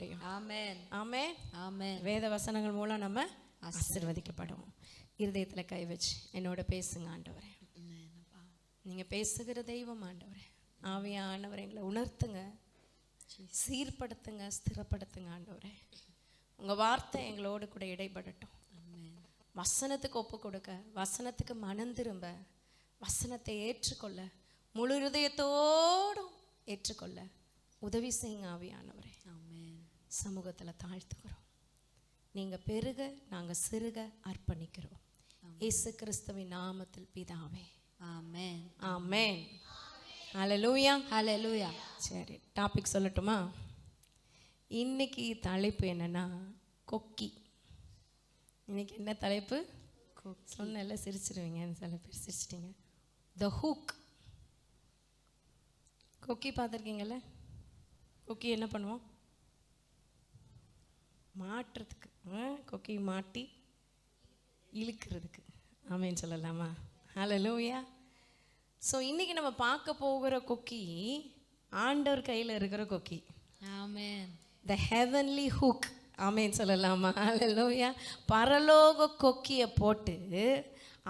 முடியும். ஆமென் ஆமென் ஆமென். வேத வசனங்கள் மூலம் நம்ம ஆசீர்வதிக்கப்படுவோம். இருதயத்தில் கை வச்சு என்னோட பேசுங்க ஆண்டவரே. நீங்க பேசுகிற தெய்வம் ஆண்டவரே. ஆவியானவரை எங்களை உணர்த்துங்க, சீர்படுத்துங்க, ஸ்திரப்படுத்துங்க ஆண்டவரே. உங்க வார்த்தை எங்களோடு கூட இடைப்படட்டும். வசனத்துக்கு ஒப்பு கொடுக்க, வசனத்துக்கு மனம் திரும்ப, வசனத்தை ஏற்றுக்கொள்ள, முழு இருதயத்தோடும் ஏற்றுக்கொள்ள உதவி செய்யுங்க ஆவியானவரே. சமூகத்துல தாழ்த்துக்கிறோம். நீங்க பெருக, நாங்க சிறுக அர்ப்பணிக்கிறோம். இயேசு கிறிஸ்துவின் நாமத்தில் பிதாவே, ஆமென் ஆமென். ஹல்லேலூயா ஹல்லேலூயா. சரி, டாபிக் சொல்லட்டுமா? இன்னைக்கு தலைப்பு என்னன்னா கொக்கி. இன்னைக்கு என்ன தலைப்பு? சொன்னல சிரிச்சிருவீங்க, சில பேர் சிரிச்சிட்டீங்க. த ஹூக். கொக்கி பார்த்துருக்கீங்கல்ல? கொக்கி என்ன பண்ணுவோம்? மாட்டுறதுக்கு, கொக்கி மாட்டி இழுக்கிறதுக்கு. ஆமென் சொல்லலாமா? ஹல்லேலூயா. ஸோ இன்னைக்கு நம்ம பார்க்க போகிற கொக்கி ஆண்டவர் கையில் இருக்கிற கொக்கி. ஆமென். த ஹெவன்லி ஹூக். ஆமென் சொல்லலாமா? ஹல்லேலூயா. பரலோக கொக்கியை போட்டு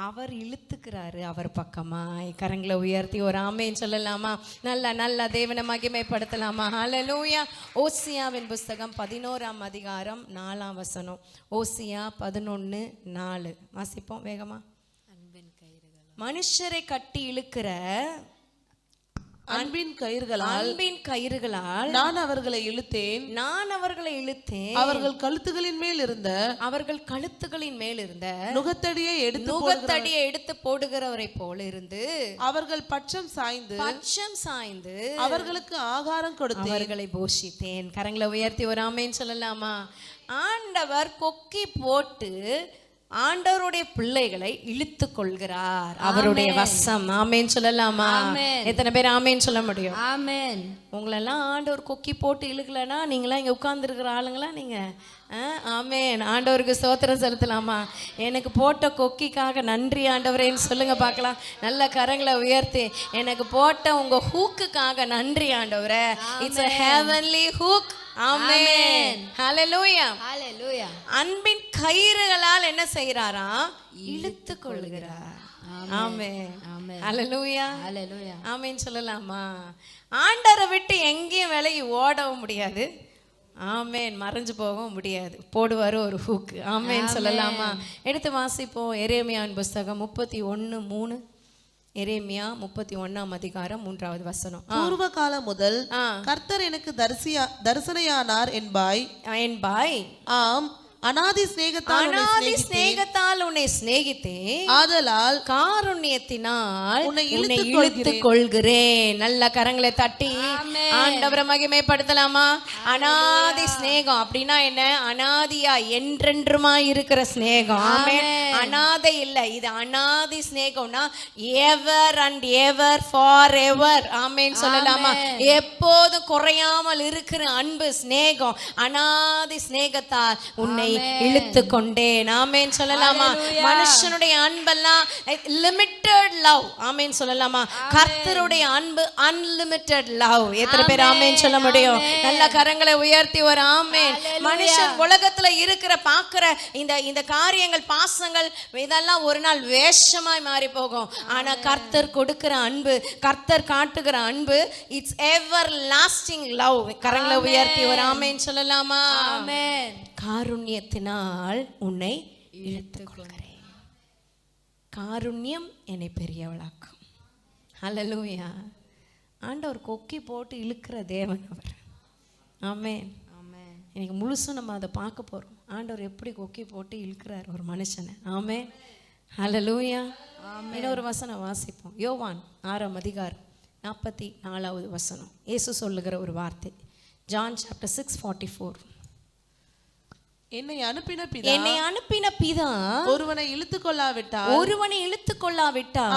அவர் இழுத்துக்கிறாரு அவர் பக்கமாய். கரங்களை உயர்த்தி ஒரு ஆமென் சொல்லலாமா? நல்லா தேவனை மகிமைப்படுத்தலாமா? ஹல்லேலூயா. ஓசியாவின் புஸ்தகம் 11ஆம் அதிகாரம் 4ஆம் வசனம். ஓசியா 11:4 வாசிப்போம் வேகமா. மனுஷரை கட்டி இழுக்கிற அன்பின் கயிறுகளால் நான் அவர்களை இழுத்தேன், அவர்கள் கழுத்துகளின் மேல் இருந்த நுகத்தடியை எடுத்து போடுகிறவரை போல இருந்து அவர்கள் பட்சம் சாய்ந்து அவர்களுக்கு ஆகாரம் கொடுத்து அவர்களை போஷித்தேன். கரங்களை உயர்த்தி ஒரு ஆமென் சொல்லலாமா? ஆண்டவர் கொக்கி போட்டு ஆண்டவருடைய பிள்ளைகளை இழுத்து கொள்கிறார், அவருடைய வசம். ஆமென் சொல்லலாமா? எத்தனை பேர் ஆமென் சொல்ல முடியும்? ஆமென். உங்களெல்லாம் ஆண்டவர் கொக்கி போட்டு இழுக்கலன்னா நீங்களாம் இங்கே உட்கார்ந்துருக்கிற ஆளுங்களா நீங்க? ஆமென். ஆண்டவருக்கு ஸ்தோத்திரம் செலுத்தலாமா? எனக்கு போட்ட கொக்கிக்காக நன்றி ஆண்டவரேன்னு சொல்லுங்க பார்க்கலாம். நல்ல கரங்களை உயர்த்தி எனக்கு போட்ட உங்க ஹூக்குக்காக நன்றி ஆண்டவரே. It's a heavenly hook. ஆமென். ஹல்லேலூயா ஹல்லேலூயா. அன்பின் கயிறுகளால் என்ன செய்யறாரா? இழுத்து கொள்கிறார். ஆமென். ஹல்லேலூயா ஹல்லேலூயா. ஆமென் சொல்லலாமா? ஆண்டவரை விட்டு எங்கேயும் விலகி ஓடவும் முடியாது, ஆமென், மறைஞ்சு போகவும் முடியாது. போடுவாரு ஒரு ஹூக். ஆமென் சொல்லலாமா? எடுத்து வாசிப்போம். எரேமியாவின் புஸ்தகம் 31:3. எரேமியா 31ஆம் அதிகாரம் 3வது வசனம். பூர்வ காலம் முதல் கர்த்தர் எனக்கு தரிசனையானார் என்பாய். ஆம், அநாதி சிநேகத்தால் உன்னை சிநேகித்தேன், ஆதலால் காருண்யத்தினால் உன்னை இழுத்து கொள்கிறேன். நல்ல கரங்களை தட்டி ஆண்டவரை மகிமைப்படுத்தலாமா? அநாதி சிநேகம் அப்படின்னா என்ன? அநாதியா என்றென்றுமா இருக்கிற சிநேகம். ஆமென். அநாதை இல்லை, இது அநாதி சிநேகம்னா எவர் அண்ட் எவர் ஃபார் எவர். ஆமென் சொல்லலாமா? எப்போதும் குறையாமல் இருக்கிற அன்பு சிநேகம். அநாதி சிநேகத்தால் உன்னை இழுத்து கொண்டேன். ஆமென் சொல்லலாமா? மனுஷனுடைய அன்பெல்லாம் லிமிட்டட் லவ். ஆமென் சொல்லலாமா? கர்த்தருடைய அன்பு அன்லிமிட்டட் லவ். எத்தனை பேர் ஆமென் சொல்ல முடியும்? நல்ல கரங்களை உயர்த்தி ஒரு ஆமென். மனுஷன் உலகத்துல இருக்கிற பார்க்கிற இந்த காரியங்கள், பாசங்கள், இதெல்லாம் ஒரு நாள் வேஷமாய் மாறி போகும். ஆனா கர்த்தர் கொடுக்கிற அன்பு, கர்த்தர் காட்டுகிற அன்பு, இட்ஸ் எவர் லாஸ்டிங் லவ். கரங்களை உயர்த்தி ஒரு ஆமென் சொல்லலாமா? ஆமென். காருண்யத்தினால் உன்னை இழுத்துக் கொள்கிறேன். காருண்யம் என்னை பெரியவளாக்கும். ஹல்லேலூயா. ஆண்டவர் கொக்கி போட்டு இழுக்கிற தேவன் அவர். ஆமென். இன்னைக்கு முழுசும் நம்ம அதை பார்க்க போறோம். ஆண்டவர் எப்படி கொக்கி போட்டு இழுக்கிறார் ஒரு மனுஷனை. ஆமென். ஹல்லேலூயா. இன்னொரு வசனம் வாசிப்போம். யோவான் 6ஆம் அதிகாரம் 44வது வசனம். இயேசு சொல்லுகிற ஒரு வார்த்தை. John chapter 6:44. என்னை அனுப்பின பிதா ஒருவனை இழுத்துக் கொள்ளாவிட்டால்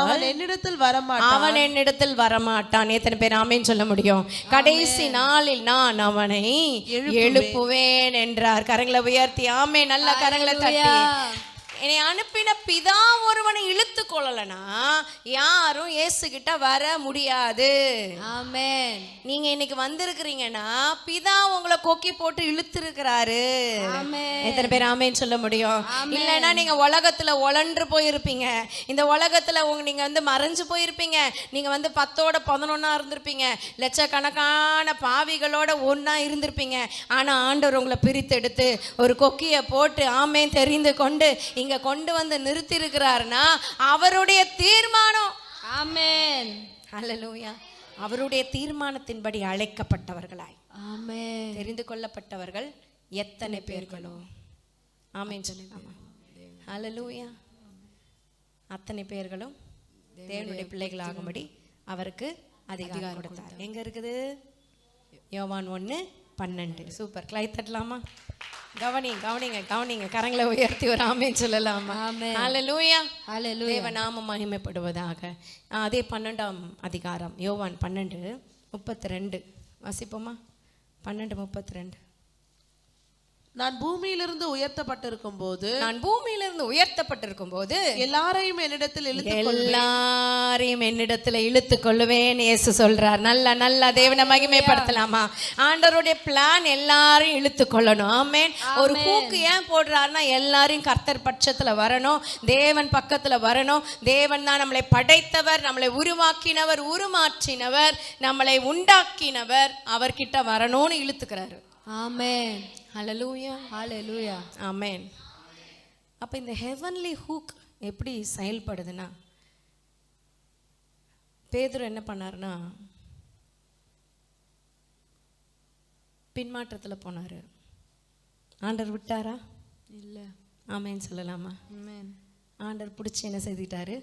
அவன் என்னிடத்தில் வரமாட்டான். எத்தனை பேர் ஆமென் சொல்ல முடியும்? கடைசி நாளில் நான் அவனை எழுப்புவேன் என்றார். கரங்களை உயர்த்தி ஆமென். நல்ல கரங்களை தட்டி என்னை அனுப்பின பிதா ஒருவனை இழுத்து கொள்ளலனா யாரும் இயேசு கிட்ட வர முடியாது. ஆமென். நீங்க இன்னைக்கு வந்திருக்கிறீங்கன்னா பிதா உங்களை கொக்கி போட்டு இழுத்து இருக்கிறாரு. எத்தனை பேர் ஆமேன்னு சொல்ல முடியும்? இல்லைன்னா நீங்க உலகத்துல உழன்று போயிருப்பீங்க. இந்த உலகத்துல நீங்க மறைஞ்சு போயிருப்பீங்க. நீங்க 10ஓட 11 இருந்திருப்பீங்க. லட்சக்கணக்கான பாவிகளோட ஒன்னா இருந்திருப்பீங்க. ஆனா ஆண்டவர் உங்களை பிரித்து எடுத்து ஒரு கொக்கிய போட்டு ஆமேன் தெரிந்து கொண்டு இங்க கொண்டு வந்து நிறுத்தி இருக்கிறாருன்னா அவருடைய தீர்மானம். ஆமென். ஹல்லேலூயா. அவருடைய தீர்மானத்தின்படி அழைக்கப்பட்டவர்களாய் ஆமென் தெரிந்து கொள்ளப்பட்டவர்கள் எத்தனை பேர்களோ. ஆமென் சொல்லுங்க. ஹல்லேலூயா. அத்தனை பேர்களும் தேவனுடைய பிள்ளைகளாகும்படி அவருக்கு அதிகாரம் கொடுத்தார். எங்க இருக்குது? யோவான் 1:12. சூப்பர். கை தட்டலாமா? கவனிங்க. கரங்களை உயர்த்தி ஒரு ஆமென் சொல்லலாமா? ஹல்லேலூயா. தேவ நாமம் மகிமைப்படுவதாக. அதே 12ஆம் அதிகாரம் யோவான் 12:32 வாசிப்போமா? 12:32. நான் பூமியிலிருந்து உயர்த்தப்பட்டிருக்கும் போது எல்லாரையும் என்னிடத்தில் இழுத்து கொள்ளுவேன் இயேசு சொல்றார். நல்ல தேவனை மகிமைப்படுத்தலாமா? ஆண்டவருடைய பிளான் எல்லாரையும் இழுத்து கொள்ளணும். ஆமென். ஒரு ஹூக்கு ஏன் போடுறாருன்னா எல்லாரையும் கர்த்தர் பட்சத்துல வரணும், தேவன் பக்கத்துல வரணும். தேவன் தான் நம்மளை படைத்தவர், நம்மளை உருவாக்கினவர், உருமாற்றினவர், நம்மளை உண்டாக்கினவர். அவர்கிட்ட வரணும்னு இழுத்துக்கிறாரு. ஆமென். ஹல்லேலூயா. ஹல்லேலூயா. ஆமென். அப்ப இந்த ஹெவன்லி ஹூக் எப்படி செயல்படுதுன்னா, பேதுரு என்ன பண்ணாருன்னா பின்மாற்றத்துல போனாரு. ஆண்டவர் விட்டாரா? இல்ல. ஆமென் சொல்லலாமா? ஆமென். ஆண்டவர் பிடிச்சி என்ன செய்துட்டாரு?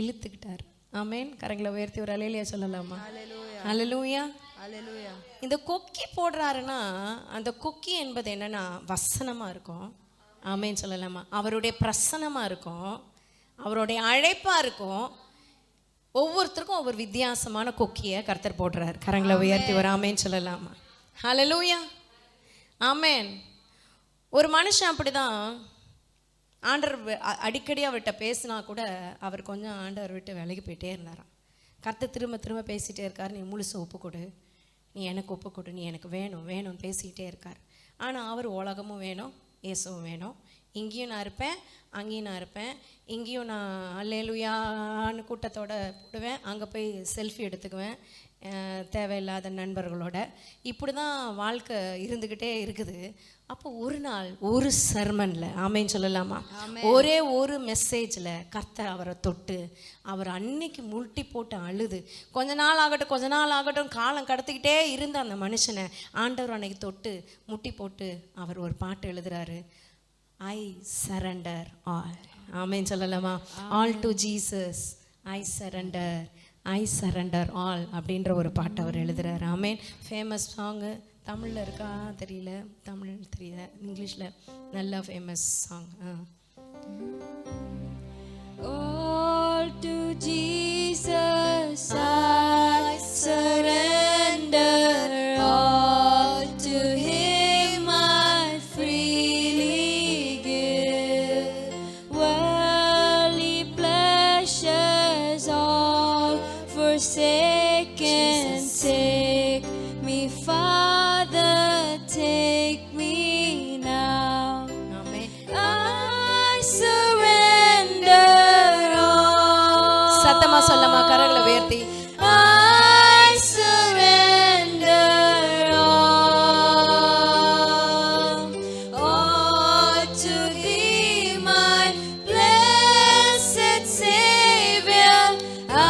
இழுத்துக்கிட்டாரு. ஆமென். கரங்களை உயர்த்தி ஒரு அல்லேலூயா சொல்லலாமா? ஹல்லேலூயா. ஹல்லேலூயா. இந்த கொக்கி போடுறாருன்னா அந்த கொக்கி என்பது என்னன்னா வசனமா இருக்கும். ஆமென் சொல்லலாமா? அவருடைய பிரசனமா இருக்கும், அவருடைய அழைப்பா இருக்கும். ஒவ்வொருத்தருக்கும் ஒவ்வொரு வித்தியாசமான கொக்கியை கர்த்தர் போடுறாரு. கரங்களை உயர்த்தி ஒரு ஆமென் சொல்லலாமா? ஹல்லேலூயா. ஆமென். ஒரு மனுஷன் அப்படிதான். ஆண்டவர் அடிக்கடி அவர்கிட்ட பேசினா கூட அவர் கொஞ்சம் ஆண்டவர் விட்டு விலகி போயிட்டே இருந்தாராம். கர்த்தர் திரும்ப பேசிகிட்டே இருக்கார். நீ முழுசு ஒப்பு கொடு, நீ எனக்கு ஒப்பு கொடு, நீ எனக்கு வேணும் பேசிக்கிட்டே இருக்கார். ஆனால் அவர் உலகமும் வேணும், இயேசுவும் வேணும். இங்கேயும் நான் இருப்பேன், அங்கேயும் நான் இருப்பேன். இங்கேயும் நான் அல்லேலூயான்னு கூட்டத்தோடு போடுவேன், அங்கே போய் செல்ஃபி எடுத்துக்குவேன் தேவையில்லாத நண்பர்களோட. இப்படி தான் வாழ்க்கை இருந்துக்கிட்டே இருக்குது. அப்போ ஒரு நாள் ஒரு சர்மனில் ஆமென் சொல்லலாமா, ஒரே ஒரு மெசேஜில் கர்த்தர் அவரை தொட்டு அவர் அன்னைக்கு முட்டி போட்டு அழுது கொஞ்ச நாள் ஆகட்டும் காலம் கடத்திக்கிட்டே இருந்த அந்த மனுஷனை ஆண்டவர் அன்னைக்கு தொட்டு முட்டி போட்டு அவர் ஒரு பாட்டு எழுதுறாரு. ஐ சரண்டர் ஆல். ஆமென் சொல்லலாமா? All to Jesus I surrender all அப்படின்ற ஒரு பாட்டை அவர் எழுதுறாரு. ஆமென். Famous song. தமிழில் இருக்கா தெரியல, தமிழ் தெரியல, இங்கிலீஷில் நல்ல famous song. All to Jesus I surrender, all to Him I freely give. Worldly pleasures all forsaken, take me, Father, take me now. Amen. I surrender all. சத்தமா சொல்லமா? கரங்களை உயர்த்தி I surrender all to Thee, my blessed Savior. I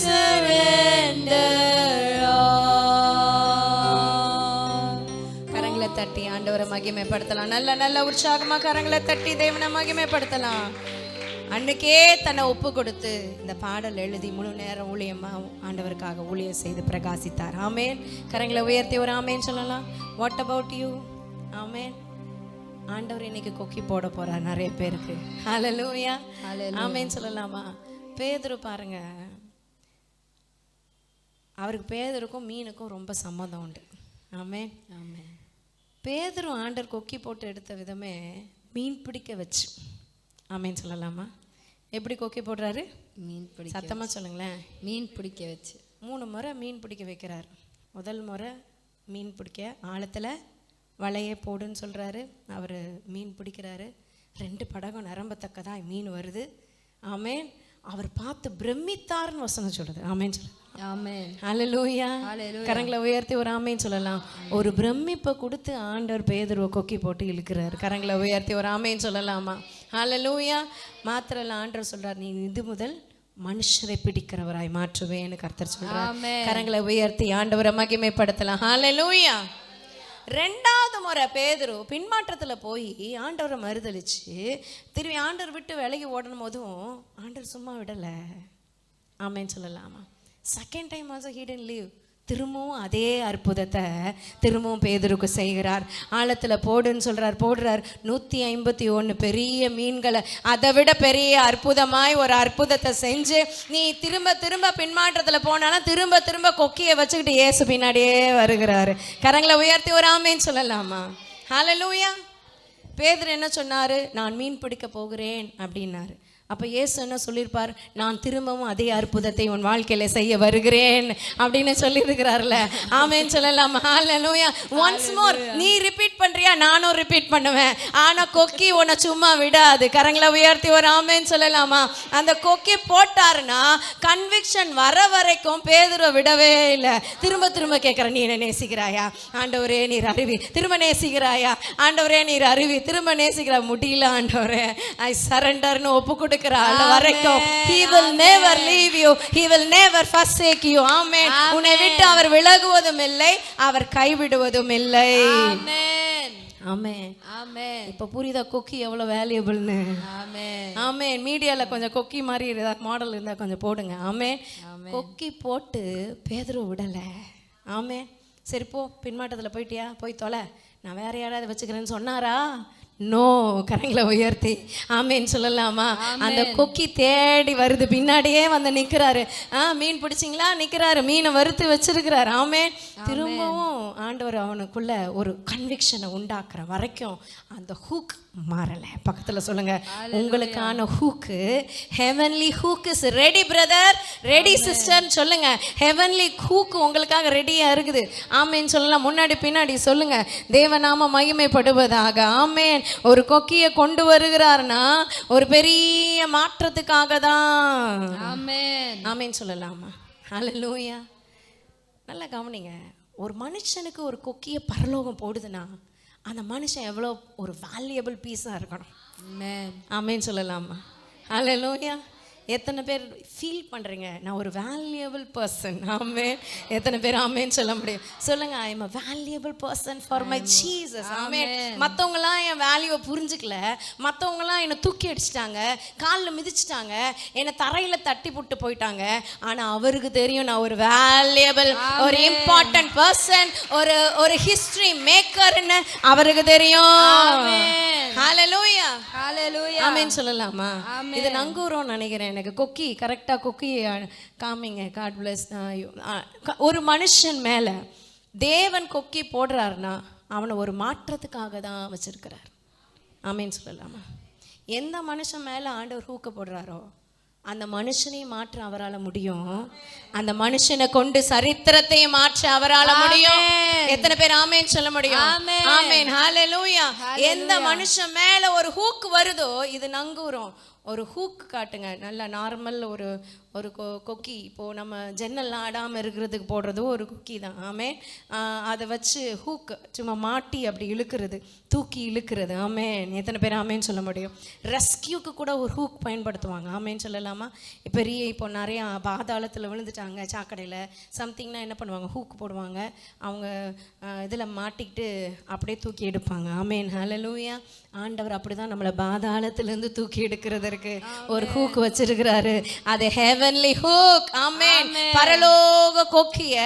surrender all. கரங்களை தட்டி ஆண்டவரை மகிமைப்படுத்தலாம். நல்ல உற்சாகமா கரங்களை தட்டி தேவனை மகிமைப்படுத்தலாம். அன்னைக்கே தன்னை ஒப்பு கொடுத்து இந்த பாடல் எழுதி முழு நேரம் ஊழியமா ஆண்டவருக்காக ஊழியம் செய்து பிரகாசித்தார். ஆமென். கரங்களை உயர்த்தி ஒரு ஆமென் சொல்லலாம். What about you? ஆமென். ஆண்டவர் இன்னைக்கு கொக்கி போட போறார் நிறைய பேருக்கு. ஹல்லேலூயா. ஆமென் சொல்லலாமா? பேதுரு பாருங்க, அவருக்கு பேதுருக்கும் மீனுக்கும் ரொம்ப சம்மந்தம் உண்டு. ஆமென். ஆமென். பேதுரு ஆண்டவர் கொக்கி போட்டு எடுத்த விதமே மீன் பிடிக்க வச்சு ஆமேன் சொல்லலாமா? எப்படி கொக்கி போடுறாரு? மீன் பிடிக்க, சத்தமாக சொல்லுங்களேன். மீன் பிடிக்க வச்சு 3 முறை மீன் பிடிக்க வைக்கிறார். முதல் முறை மீன் பிடிக்க ஆழத்தில் வலையை போடுன்னு சொல்கிறாரு. அவர் மீன் பிடிக்கிறாரு. 2 படகும் நிரம்பத்தக்கதாக மீன் வருது. ஆமேன். அவர் பார்த்து பிரமித்தார்னு வசனம் சொல்லுது. ஆமேன் சொல்லு. ஆமென். ஹல்லேலூயா. கரங்களை உயர்த்தி ஒரு ஆமேன் சொல்லலாம். ஒரு பிரமிப்பை கொடுத்து ஆண்டவர் பேதுருவை கொக்கி போட்டு இழுக்கிறார். கரங்களை உயர்த்தி ஒரு ஆமேன் சொல்லலாமா? ஹல்லேலூயா. மாத்திரல ஆண்டவர் சொல்றார், நீ இது முதல் மனுஷரை பிடிக்கிறவராய் மாற்றுவேன்னு கர்த்தர் சொல்றார். கரங்களை உயர்த்தி ஆண்டவரை மகிமைப்படுத்தலாம். ஹல்லேலூயா. 2வது முறை பேதுரு பின்மாற்றத்தில் போய் ஆண்டவரை மறுதளிச்சு திரும்பி ஆண்டவர் விட்டு விலகி ஓடணும் போதும் ஆண்டவர் சும்மா விடலை. ஆமேன்னு சொல்லலாமா? Second time also he didn't leave. திரும்பவும் அதே அற்புதத்தை திரும்பவும் பேதுருக்கு செய்கிறார். ஆழத்தில் போடுன்னு சொல்கிறார். போடுறார். 151 பெரிய மீன்களை, அதை விட பெரிய அற்புதமாய் ஒரு அற்புதத்தை செஞ்சு நீ திரும்ப திரும்ப பின்மாற்றத்தில் போனாலும் திரும்ப திரும்ப கொக்கியை வச்சுக்கிட்டு இயேசு பின்னாடியே வருகிறாரு. கரங்களை உயர்த்தி ஒரு ஆமேன்னு சொல்லலாமா? ஹல்லேலூயா. பேதுரு என்ன சொன்னார்? நான் மீன் பிடிக்க போகிறேன் அப்படின்னாரு. அப்போ இயேசு என்ன சொல்லியிருப்பார்? நான் திரும்பவும் அதே அற்புதத்தை உன் வாழ்க்கையில செய்ய வருகிறேன் அப்படின்னு சொல்லியிருக்கிறார்ல. ஆமென் சொல்லலாம். ஹல்லேலூயா. ஒன்ஸ் மோர் நீ ரிப்பீட் பண்றியா? நானும் ரிப்பீட் பண்ணுவேன். ஆனா கொக்கி உன்னை சும்மா விடாது. கரங்களை உயர்த்தி ஒரு ஆமென் சொல்லலாமா? அந்த கொக்கி போட்டாருன்னா கன்விக்ஷன் வர வரைக்கும் பேதுருவை விடவே இல்லை. திரும்ப திரும்ப கேட்குறேன், நீ என்ன நேசிக்கிறாயா? ஆண்டவரே நீர் அறிவி. திரும்ப நேசிக்கிறாயா? ஆண்டவரே நீர் அறிவி. திரும்ப நேசிக்கிறா. முடியல ஆண்டவரே, ஐ சரண்டர்னு ஒப்பு கொடுக்கிற வரைக்கும் he will never leave you, he will never forsake you. ஆமென். உன்னை விட்டு அவர் விலகுவதும் இல்லை, அவர் கைவிடுவதும் இல்லை. ஆமென். ஆமென். ஆமென். இப்போ புரியுதா கொக்கி எவ்வளோ வேல்யூபிள்னு? ஆமென். ஆமென். மீடியாவில் கொஞ்சம் கொக்கி மாதிரி மாடல் இருந்தால் கொஞ்சம் போடுங்க. ஆமென். கொக்கி போட்டு பேதுரு விடலை. ஆமென். சரி போ, பின்மாட்டத்தில் போயிட்டியா, போய் தொலை, நான் வேற யாராவது வச்சுக்கிறேன்னு சொன்னாரா? நோ. கரங்களை உயர்த்தி ஆமேன்னு சொல்லலாமா? அந்த கொக்கி தேடி வருது, பின்னாடியே வந்து நிற்கிறாரு. மீன் பிடிச்சிங்களா? நிற்கிறாரு. மீனை வறுத்து வச்சிருக்கிறாரு. ஆமேன். திரும்பவும் ஆண்டவர் அவனுக்குள்ள ஒரு கன்விக்ஷனை உண்டாக்குற வரைக்கும் அந்த ஹூக் மாறலை. பக்கத்தில் சொல்லுங்க, உங்களுக்கான hook, heavenly hook is ready brother, ready சிஸ்டர்னு சொல்லுங்க. ஹெவன்லி ஹூக் உங்களுக்காக ரெடியாக இருக்குது. ஆமேன்னு சொல்லலாம். முன்னாடி பின்னாடி சொல்லுங்க. தேவநாம மகிமைப்படுவதாக. ஆமேன். ஒரு கொக்கியை கொண்டு வருகிறார்னா ஒரு பெரிய மாற்றத்துக்காக தான். ஆமென். ஆமேன்னு சொல்லலாமா? ஹல்லேலூயா. நல்லா கவனிங்க. ஒரு மனுஷனுக்கு ஒரு கொக்கியை பரலோகம் போடுதுன்னா அந்த மனுஷன் எவ்வளோ ஒரு வேல்யூபிள் பீஸாக இருக்கணும். ஆமேன்னு சொல்லலாமா? ஹல்லேலூயா. எத்தனை பேர் ஃபீல் பண்ணுறீங்க நான் ஒரு வேல்யூபிள் பர்சன்? ஆமேன். எத்தனை பேர் ஆமேன்னு சொல்ல முடியும்? சொல்லுங்க, I am a valuable person for my Jesus. Amen. மற்றவங்களாம் என் வேல்யூவை புரிஞ்சுக்கல, மற்றவங்களாம் என்னை தூக்கி அடிச்சிட்டாங்க, காலில் மிதிச்சிட்டாங்க, என்னை தரையில் தட்டி போட்டு போயிட்டாங்க. ஆனால் அவருக்கு தெரியும் நான் ஒரு வேல்யூபிள், ஒரு இம்பார்ட்டன்ட் பர்சன், ஒரு ஒரு ஹிஸ்டரி மேக்கர்னு அவருக்கு தெரியும். ஹல்லேலூயா. ஹல்லேலூயா. ஆமேன்னு சொல்லலாமா? இது நங்கூரம் நினைக்கிறேன். எனக்கு கொக்கி கரெக்டாக கொக்கி காமிங்க. God bless. ஒரு மனுஷன் மேலே தேவன் கொக்கி போடுறாருன்னா அவனை ஒரு மாற்றத்துக்காக தான் வச்சிருக்கிறார். ஆமேன்னு சொல்லலாமா? எந்த மனுஷன் மேலே ஆண்டவர் ஹூக்க போடுறாரோ அந்த மனுஷனையும் மாற்ற அவரால் முடியும். அந்த மனுஷனை கொண்டு சரித்திரத்தையும் மாற்ற அவரால் முடியும். எத்தனை பேர் ஆமேன்னு சொல்ல முடியும்? ஆமேன். ஹல்லேலூயா. எந்த மனுஷன் மேல ஒரு ஹூக் வருதோ, இது நங்கூரம். ஒரு ஹூக் காட்டுங்க. நல்லா நார்மல் ஒரு ஒரு கொக்கி. இப்போது நம்ம ஜன்னல்லாம் ஆடாமல் இருக்கிறதுக்கு போடுறது ஒரு கொக்கி தான். ஆமேன். அதை வச்சு ஹூக் சும்மா மாட்டி அப்படி இழுக்கிறது, தூக்கி இழுக்கிறது. ஆமேன். எத்தனை பேர் ஆமேன்னு சொல்ல முடியும்? ரெஸ்கியூக்கு கூட ஒரு ஹூக் பயன்படுத்துவாங்க. ஆமேன்னு சொல்லலாமா? பெரிய இப்போ நிறையா பாதாளத்தில் விழுந்துட்டாங்க சாக்கடையில் சம்திங்னா என்ன பண்ணுவாங்க? ஹூக் போடுவாங்க. அவங்க இதில் மாட்டிக்கிட்டு அப்படியே தூக்கி எடுப்பாங்க. ஆமேன். ஹல்லேலூயா. ஆண்டவர் அப்படி தான் நம்மளை பாதாளத்திலேருந்து தூக்கி எடுக்கிறதற்கு ஒரு ஹூக் வச்சிருக்கிறாரு. அது ஹெவன்லி ஹூக். ஆமென். பரலோக கொக்கிய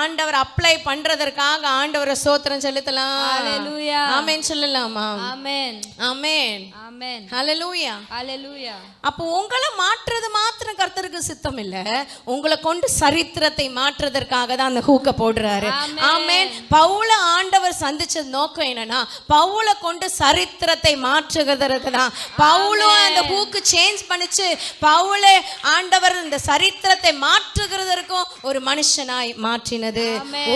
ஆண்டவர் அப்ளை பண்றதற்காக ஆண்டவரை ஸ்தோத்திரம் செலுத்தலாம். ஹல்லேலூயா. ஆமென் சொல்லலாமா? ஆமென். ஆமென். ஆமென். ஆமென். ஹalleluya. ஹalleluya. அப்போ உங்களை மாற்றுறது மாத்திரம் கர்த்தருக்கு சித்தம் இல்ல, உங்களை கொண்டு சரித்திரத்தை மாற்றுறதற்காக தான் அந்த ஹூக்க போடுறாரு. ஆமென். பவுல ஆண்டவர் சந்திச்ச நோக்கம் என்னன்னா, பவுலை கொண்டு சரித்திரத்தை மாற்றுகிறதுக்கு தான். பவுலும் அந்த ஹூக்கு சேஞ்ச் பண்ணிச்சு. பவுலை ஆண்டவர் இந்த சரித்திரத்தை மாற்றுகிறதற்கும் ஒரு மனுஷனாய் மாற்றினது.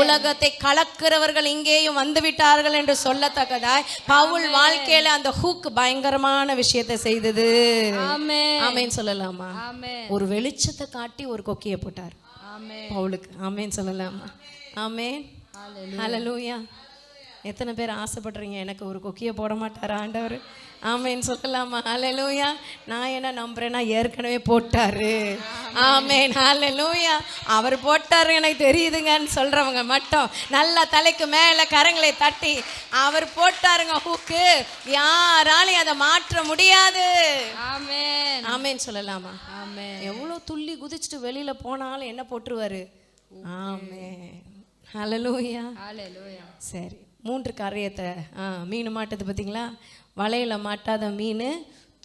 உலகத்தை கலக்கிறவர்கள் இங்கேயும் வந்து விட்டார்கள் என்று சொல்லத்தக்கதாய் பவுல் வாழ்க்கையில அந்த ஹூக் பயங்கரமான விஷயத்தை செய்தது. ஆமென் சொல்லலாமா? ஒரு வெளிச்சத்தை காட்டி ஒரு கொக்கியை போட்டார் பவுலுக்கு. ஆமென் சொல்லலாமா? ஆமென். ஹalleluya. எத்தனை பேர் ஆசைப்படுறீங்க எனக்கு ஒரு கொக்கியை போட மாட்டாரா ஆண்டவர்? ஆமென் சொல்லலாமா? ஹalleluya. நான் என்ன நம்புறேன்னா ஏற்கனவே போட்டாரு. ஆமென். ஹalleluya. அவர் போட்டாரு எனக்கு தெரியுதுங்கன்னு சொல்றவங்க மட்டும் நல்லா தலைக்கு மேல கரங்களை தட்டி அவர் போட்டாருங்க ஹூக்கு, யாராலையும் அதை மாற்ற முடியாது. ஆமென். ஆமென் சொல்லலாமா? ஆமென். எவ்வளவு துள்ளி குதிச்சுட்டு வெளியில போனாலும் என்ன போட்டுருவாரு? ஆமென். ஹalleluya. ஹalleluya. சரி, 3 காரியத்தை மீன் மாட்டுது பார்த்தீங்களா? வலையில் மாட்டாத மீன்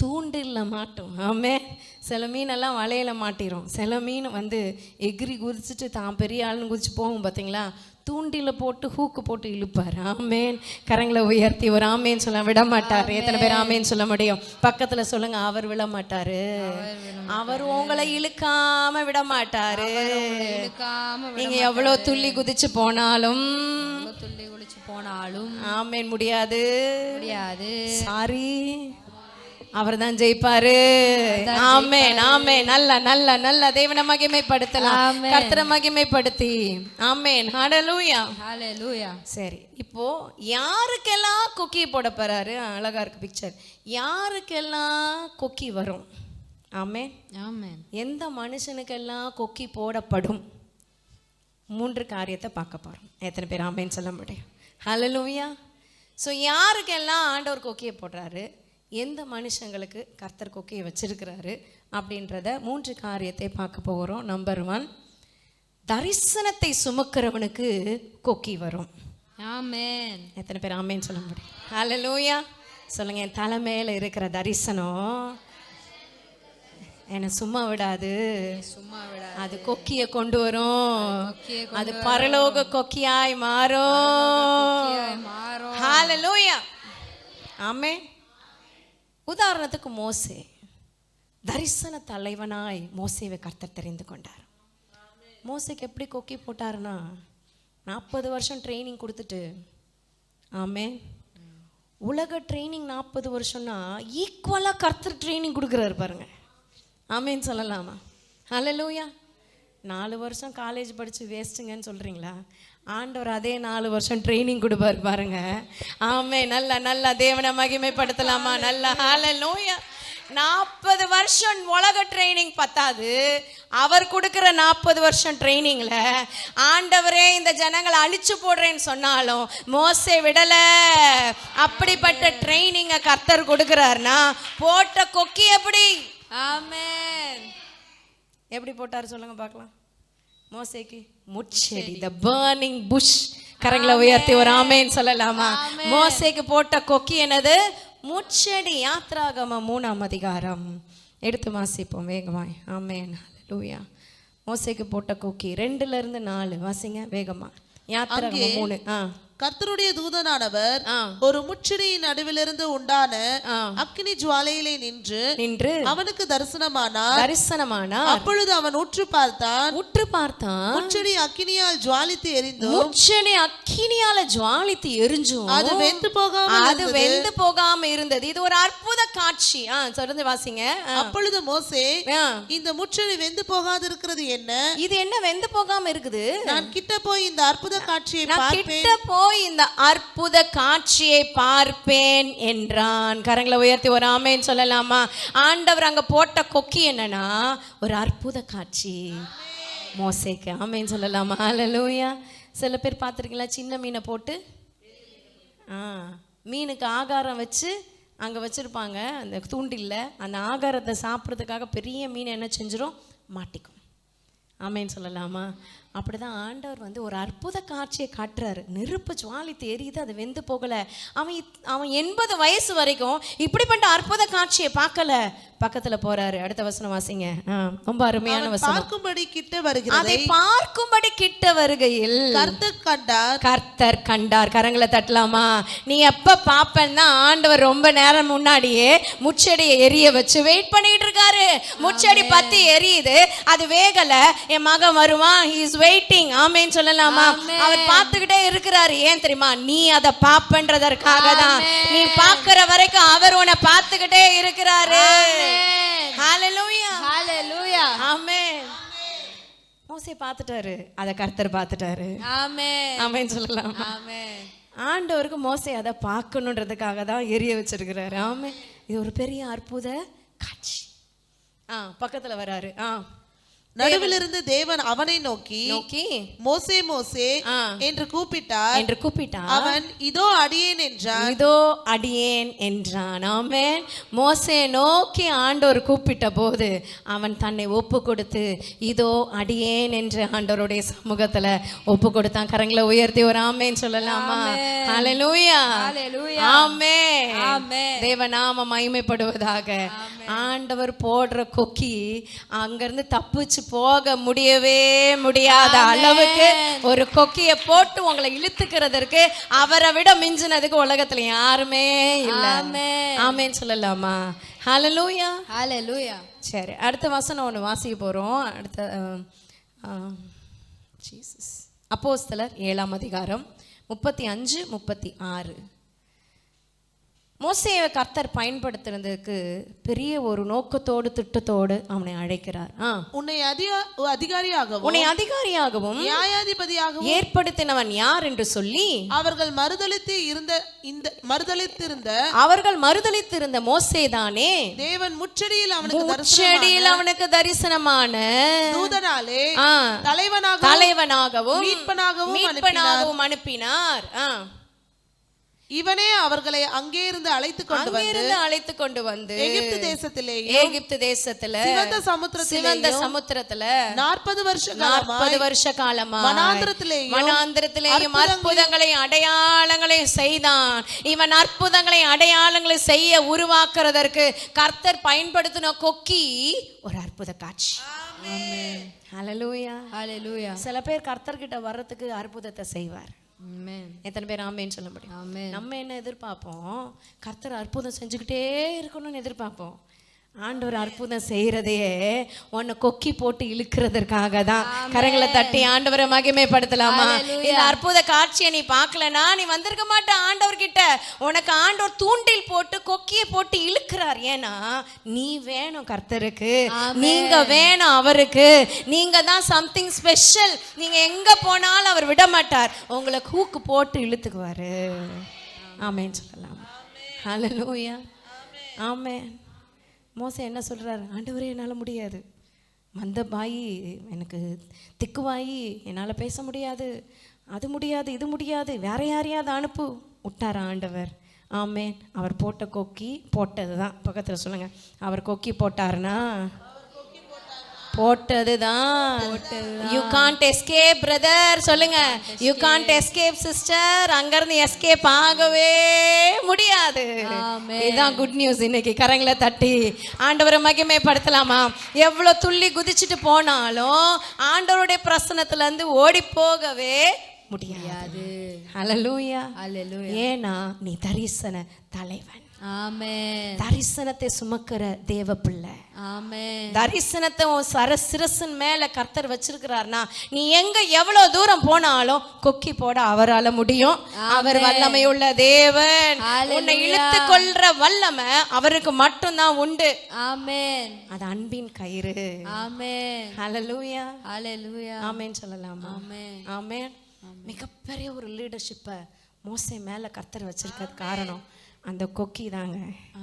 தூண்டில்ல மாட்டும். ஆமென். சில மீனெல்லாம் வலையில் மாட்டிடும். சில மீன் வந்து எகிரி குதிச்சுட்டு தான் பெரிய ஆளுன்னு குதிச்சு போகும் பார்த்தீங்களா? தூண்டில போட்டு ஹூக்கு போட்டு இழுப்பார். ஆமேன். கரங்களை உயர்த்தி ஒரு ஆமேன்னு சொல்ல விட மாட்டார். எத்தனை பேர் ஆமேன்னு சொல்ல முடியும்? பக்கத்துல சொல்லுங்க, அவர் விட மாட்டாரு. அவர் உங்களை இழுக்காம விட மாட்டாரு. நீங்க எவ்வளவு துள்ளி குதிச்சு போனாலும் ஆமேன் முடியாது. சாரி, அவர் தான் ஜெயிப்பாரு. ஆமென் ஆமென். நல்ல நல்ல நல்ல தேவனை மகிமைப்படுத்தலாம், கர்த்தரை மகிமைப்படுத்தி. ஆமென். ஹalleluya ஹalleluya. சரி, இப்போ யாருக்கெல்லாம் கொக்கி போட போறாரு? அழகா இருக்கு பிக்சர். யாருக்கெல்லாம் கொக்கி வரும்? ஆமென் ஆமென். எந்த மனுஷனுக்கெல்லாம் கொக்கி போடப்படும்? 3 காரியத்தை பார்க்க போறோம். எத்தனை பேர் ஆமென் சொல்ல முடியும்? ஹalleluya. ஸோ யாருக்கெல்லாம் ஆண்டவர் கொக்கியை போடுறாரு, எந்த மனுஷங்களுக்கு கர்த்தர் கொக்கியை வச்சிருக்கிறாரு அப்படின்றத 3 காரியத்தை பார்க்க போகிறோம். நம்பர் 1, தரிசனத்தை சுமக்கிறவனுக்கு கொக்கி வரும். ஆமென். எத்தனை பேர் ஆமென் சொல்ல முடியும்? ஹalleluya சொல்லுங்க. என் தலை மேல இருக்கிற தரிசனம் என்னை சும்மா விடாது, அது கொக்கியை கொண்டு வரும். அது பரலோக கொக்கியாய் மாறும். ஹalleluya ஆமென். உதாரணத்துக்கு மோசே, தரிசன தலைவனாய் மோசேவை கர்த்தர் தெரிந்து கொண்டார். மோசேக்கு எப்படி கொக்கி போட்டாருன்னா, 40 வருஷம் ட்ரைனிங் கொடுத்துட்டு, ஆமென், உலக ட்ரைனிங் 40 வருஷம்னா ஈக்குவலாக கர்த்தர் ட்ரைனிங் கொடுக்குறாரு பாருங்க. ஆமென் சொல்லலாமா? ஹalleluya. 4 வருஷம் காலேஜ் படித்து வேஸ்ட்டுங்கன்னு சொல்கிறீங்களா? ஆண்டவர் அதே 4 வருஷம் ட்ரைனிங் கொடுப்பார் பாருங்க. ஆமென். நல்ல நல்ல தேவனை மகிமைப்படுத்தலாமா? நல்ல ஹalleluya. 40 வருஷம் உலக ட்ரைனிங் பத்தாது, அவர் கொடுக்குற 40 வருஷம் ட்ரைனிங்ல ஆண்டவரே இந்த ஜனங்களை அழிச்சு போடுறேன்னு சொன்னாலும் மோசே விடல. அப்படிப்பட்ட ட்ரைனிங்கை கர்த்தர் கொடுக்குறாருன்னா போட்ட கொக்கி எப்படி? ஆமென். எப்படி போட்டார் சொல்லுங்க பார்க்கலாம். மோசேக்கு முட்செடி, the burning bush. கரங்களை உயர்த்தி ஒரு ஆமென் சொல்லலாமா? மோசேக்கு போட்ட கொக்கி என்னது? முட்செடி. யாத்ராகமம் 3ஆம் அதிகாரம் எடுத்து வாசிப்போம் வேகமாய். ஆமென் ஹalleluya. மோசேக்கு போட்ட கொக்கி 2-4 வாசிங்க வேகமா. யாத்ராகமம் 3. கர்த்தருடைய தூதனானவர் ஒரு முட்செடியின் நடுவிலிருந்து உண்டான அக்கினி ஜுவாலையிலே நின்று அவனுக்கு தரிசனமானார். அப்பொழுது அவன் உற்று பார்த்தான். முட்செடி அக்கினியால் ஜுவாலித்து எரிஞ்சும் அது வெந்து போகாம இருந்தது. இது ஒரு அற்புத காட்சி. தொடர்ந்து வாசிங்க. அப்பொழுது மோசே, இந்த முட்செடி வெந்து போகாது இருக்கிறது என்ன? இது என்ன வெந்து போகாம இருக்குது? நான் கிட்ட போய் இந்த அற்புத காட்சியை பார்ப்பேன் என்றான். கரங்களை உயர்த்தி ஒரு ஆமென் சொல்லலாமா? ஆண்டவர் அங்க போட்ட கொக்கி என்னன்னா ஒரு அற்புத காட்சி மோசேக்கு. ஆமென் சொல்லலாமா? ஹalleluya. சில பேர் பார்த்துருக்கீங்களா, சின்ன மீனை போட்டு மீனுக்கு ஆகாரம் வச்சு அங்கே வச்சுருப்பாங்க அந்த தூண்டில்ல. அந்த ஆகாரத்தை சாப்பிட்றதுக்காக பெரிய மீன் என்ன செஞ்சிடும்? மாட்டிக்கும். ஆமென் சொல்லலாமா? அப்படிதான் ஆண்டவர் வந்து ஒரு அற்புத காட்சியை காட்டுறாரு. நெருப்பு ஜுவாலித்து எரியுது, அது வெந்து போகல. அவன் 80 வயசு வரைக்கும் இப்படிப்பட்ட அற்புத காட்சியை பார்க்கல. பக்கத்துல போறாரு. அடுத்த வசனம் வாசிங்க. ரொம்ப அருமையான வசனம். பார்க்கும்படி கிட்ட வருகிறது, அதை பார்க்கும்படி கிட்ட வருகையில் கர்த்தர் கண்டார். கரங்களை தட்டலாமா? நீ எப்ப பாப்பன்னா ஆண்டவர் ரொம்ப நேரம் முன்னாடியே முச்செடியை எரிய வச்சு வெயிட் பண்ணிட்டு இருக்காரு. முச்செடி பத்தி எரியுது, அது வேகல. என் மகன் வருவான், he is waiting. ஆமென் சொல்லலாமா? அவர் பார்த்துக்கிட்டே இருக்கிறாரு. ஏன் தெரியுமா? நீ அதை பாப்பன்றதற்காக தான். நீ பார்க்கிற வரைக்கும் அவர் உன்னை பார்த்துக்கிட்டே இருக்கிறாரு. ஹalleluya, ஹalleluya, ஆமென். மோசே பார்த்துட்டாரு, அதை கர்த்தர் பார்த்துட்டாரு. ஆமென், ஆமென் சொல்லலாம். ஆமென். ஆண்டவருக்கு மோசே அதை பார்க்கணுன்றதுக்காக தான் எரிய வச்சிருக்கிறாரு. ஆமென். இது ஒரு பெரிய அற்புத காட்சி. பக்கத்துல வராரு. நடுவில் இருந்து தேவன் அவனை நோக்கி மோசே மோசே என்று கூப்பிட்டார். அவன் இதோ அடியேன் என்றான். இதோ அடியேன் என்றான். ஆமென். மோசே நோக்கி ஆண்டவர் கூப்பிட்ட போது அவன் தன்னை ஒப்பு கொடுத்து இதோ அடியேன் என்று ஆண்டவருடைய சமூகத்துல ஒப்பு கொடுத்தான். கரங்களை உயர்த்தி ஒரு ஆமென் சொல்லலாமா? ஹalleluya, ஆமென், ஆமென். தேவநாம மகிமைப்படுவதாக. ஆண்டவர் போடுற கொக்கி அங்கிருந்து தப்பிச்சு போக முடியவே முடியாத அளவுக்கு ஒரு கொக்கிய போட்டு உங்களை இழுத்துக்கிறதற்கு அவரை விட மிஞ்சினதுக்கு உலகத்துல யாருமே இல்ல. ஆமென் சொல்லலாமா? ஹalleluya, ஹalleluya. சரி, அடுத்த வசனம் ஒன்று வாசிக்க போறோம். அடுத்த ஜீசஸ் அப்போஸ்தலர் 7ஆம் அதிகாரம் 35, 36. மோசேயை கர்த்தர் பயன்படுத்துறதுக்கு பெரிய ஒரு நோக்கத்தோடு திட்டத்தோடு அவனை அழைக்கிறார். உன்னை அதிகாரியாகவும் நியாயாதிபதியாகவும் ஏற்படுத்தினவன் யார் என்று சொல்லி அவர்கள் மறுதலித்திருந்த மோசேதானே தேவன் முச்செடியில் அவனுக்கு தரிசனமான தூதனாலே தலைவனாகவும் மீட்பனாகவும் அனுப்பினார். இவனே அவர்களை அங்கே இருந்து அழைத்து கொண்டு வந்து எகிப்து தேசத்திலே சிவந்த சமுத்திரத்துல 40 வருஷ காலமா வனாந்திரத்திலேயும் அற்புதங்களையும் அடையாளங்களையும் செய்தான். இவன் அற்புதங்களை அடையாளங்களை செய்ய உருவாக்குறதற்கு கர்த்தர் பயன்படுத்தின கொக்கி ஒரு அற்புத காட்சி. ஹalleluya, ஹalleluya. சில பேர் கர்த்தர் கிட்ட வர்றதுக்கு அற்புதத்தை செய்வார். எத்தனை பேர் ஆமேன்னு சொல்ல முடியும்? நம்ம என்ன எதிர்பார்ப்போம்? கர்த்தர் அற்புதம் செஞ்சுக்கிட்டே இருக்கணும்னு எதிர்பார்ப்போம். ஆண்டவர் அற்புதம் செய்யறதையே உன்னை கொக்கி போட்டு இழுக்கிறதற்காக தான். கரங்களை தட்டி ஆண்டவரை மகிமைப்படுத்தலாமா? இந்த அற்புத காட்சியை நீ பார்க்கலனா நீ வந்திருக்க மாட்ட ஆண்டவர் கிட்ட. உனக்கு ஆண்டவர் தூண்டில் போட்டு கொக்கியை போட்டு இழுக்கிறார். ஏன்னா நீ வேணும் கர்த்தருக்கு, நீங்க வேணும் அவருக்கு. நீங்க தான் சம்திங் ஸ்பெஷல். நீங்க எங்க போனாலும் அவர் விட மாட்டார், உங்களை ஹூக்கு போட்டு இழுத்துக்குவாரு. ஆமென் சொல்லலாம். ஹalleluya, ஆமென். மோசே என்ன சொல்றாரு? ஆண்டவரே என்னால் முடியாது, மந்த பாயி, எனக்கு திக்குவாயி, என்னால் பேச முடியாது, அது முடியாது, இது முடியாது, வேற யாரையாவது அனுப்பு விட்டாரா ஆண்டவர்? ஆமென். அவர் போட்ட கொக்கி போட்டது தான். பக்கத்தில் சொல்லுங்க, அவர் கொக்கி போட்டாருன்னா போட்டதுதான். You can't escape brother. சொல்லுங்க, யூ காண்ட் எஸ்கேப் சிஸ்டர். அங்கிருந்து எஸ்கேப் ஆகவே முடியாது. இதுதான் குட் நியூஸ். இன்னைக்கு கரங்களை தட்டி ஆண்டவரை மகிமைப்படுத்தலாமா? எவ்வளவு துள்ளி குதிச்சுட்டு போனாலும் ஆண்டவருடைய பிரசன்னத்துல இருந்து ஓடி போகவே முடியாது. ஹalleluya, ஹalleluya. ஏன்னா நீ தரிசன தலைவன். ஆமென். தரிசனத்தை சுமக்கிற தேவ பிள்ளை. ஆமென். தரிசனத்தை சிரசின் மேல கர்த்தர் வச்சிருக்கிறார்னா நீ எங்க எவ்வளவு தூரம் போனாலும் கொக்கி போட அவரால முடியும். அவர் வல்லமையுள்ள தேவன். உன்னை இழுத்து கொள்ற வல்லமை அவருக்கு மட்டும்தான் உண்டு. ஆமென். அது அன்பின் கயிறு. ஆமென். ஹalleluya, ஹalleluya. ஆமென் சொல்லலாமா? ஆமென், ஆமென். மிகப்பெரிய ஒரு லீடர்ஷிப்பை மோசே மேல கர்த்தர் வச்சிருக்கிறது காரணம் அந்த கொக்கி தாங்க.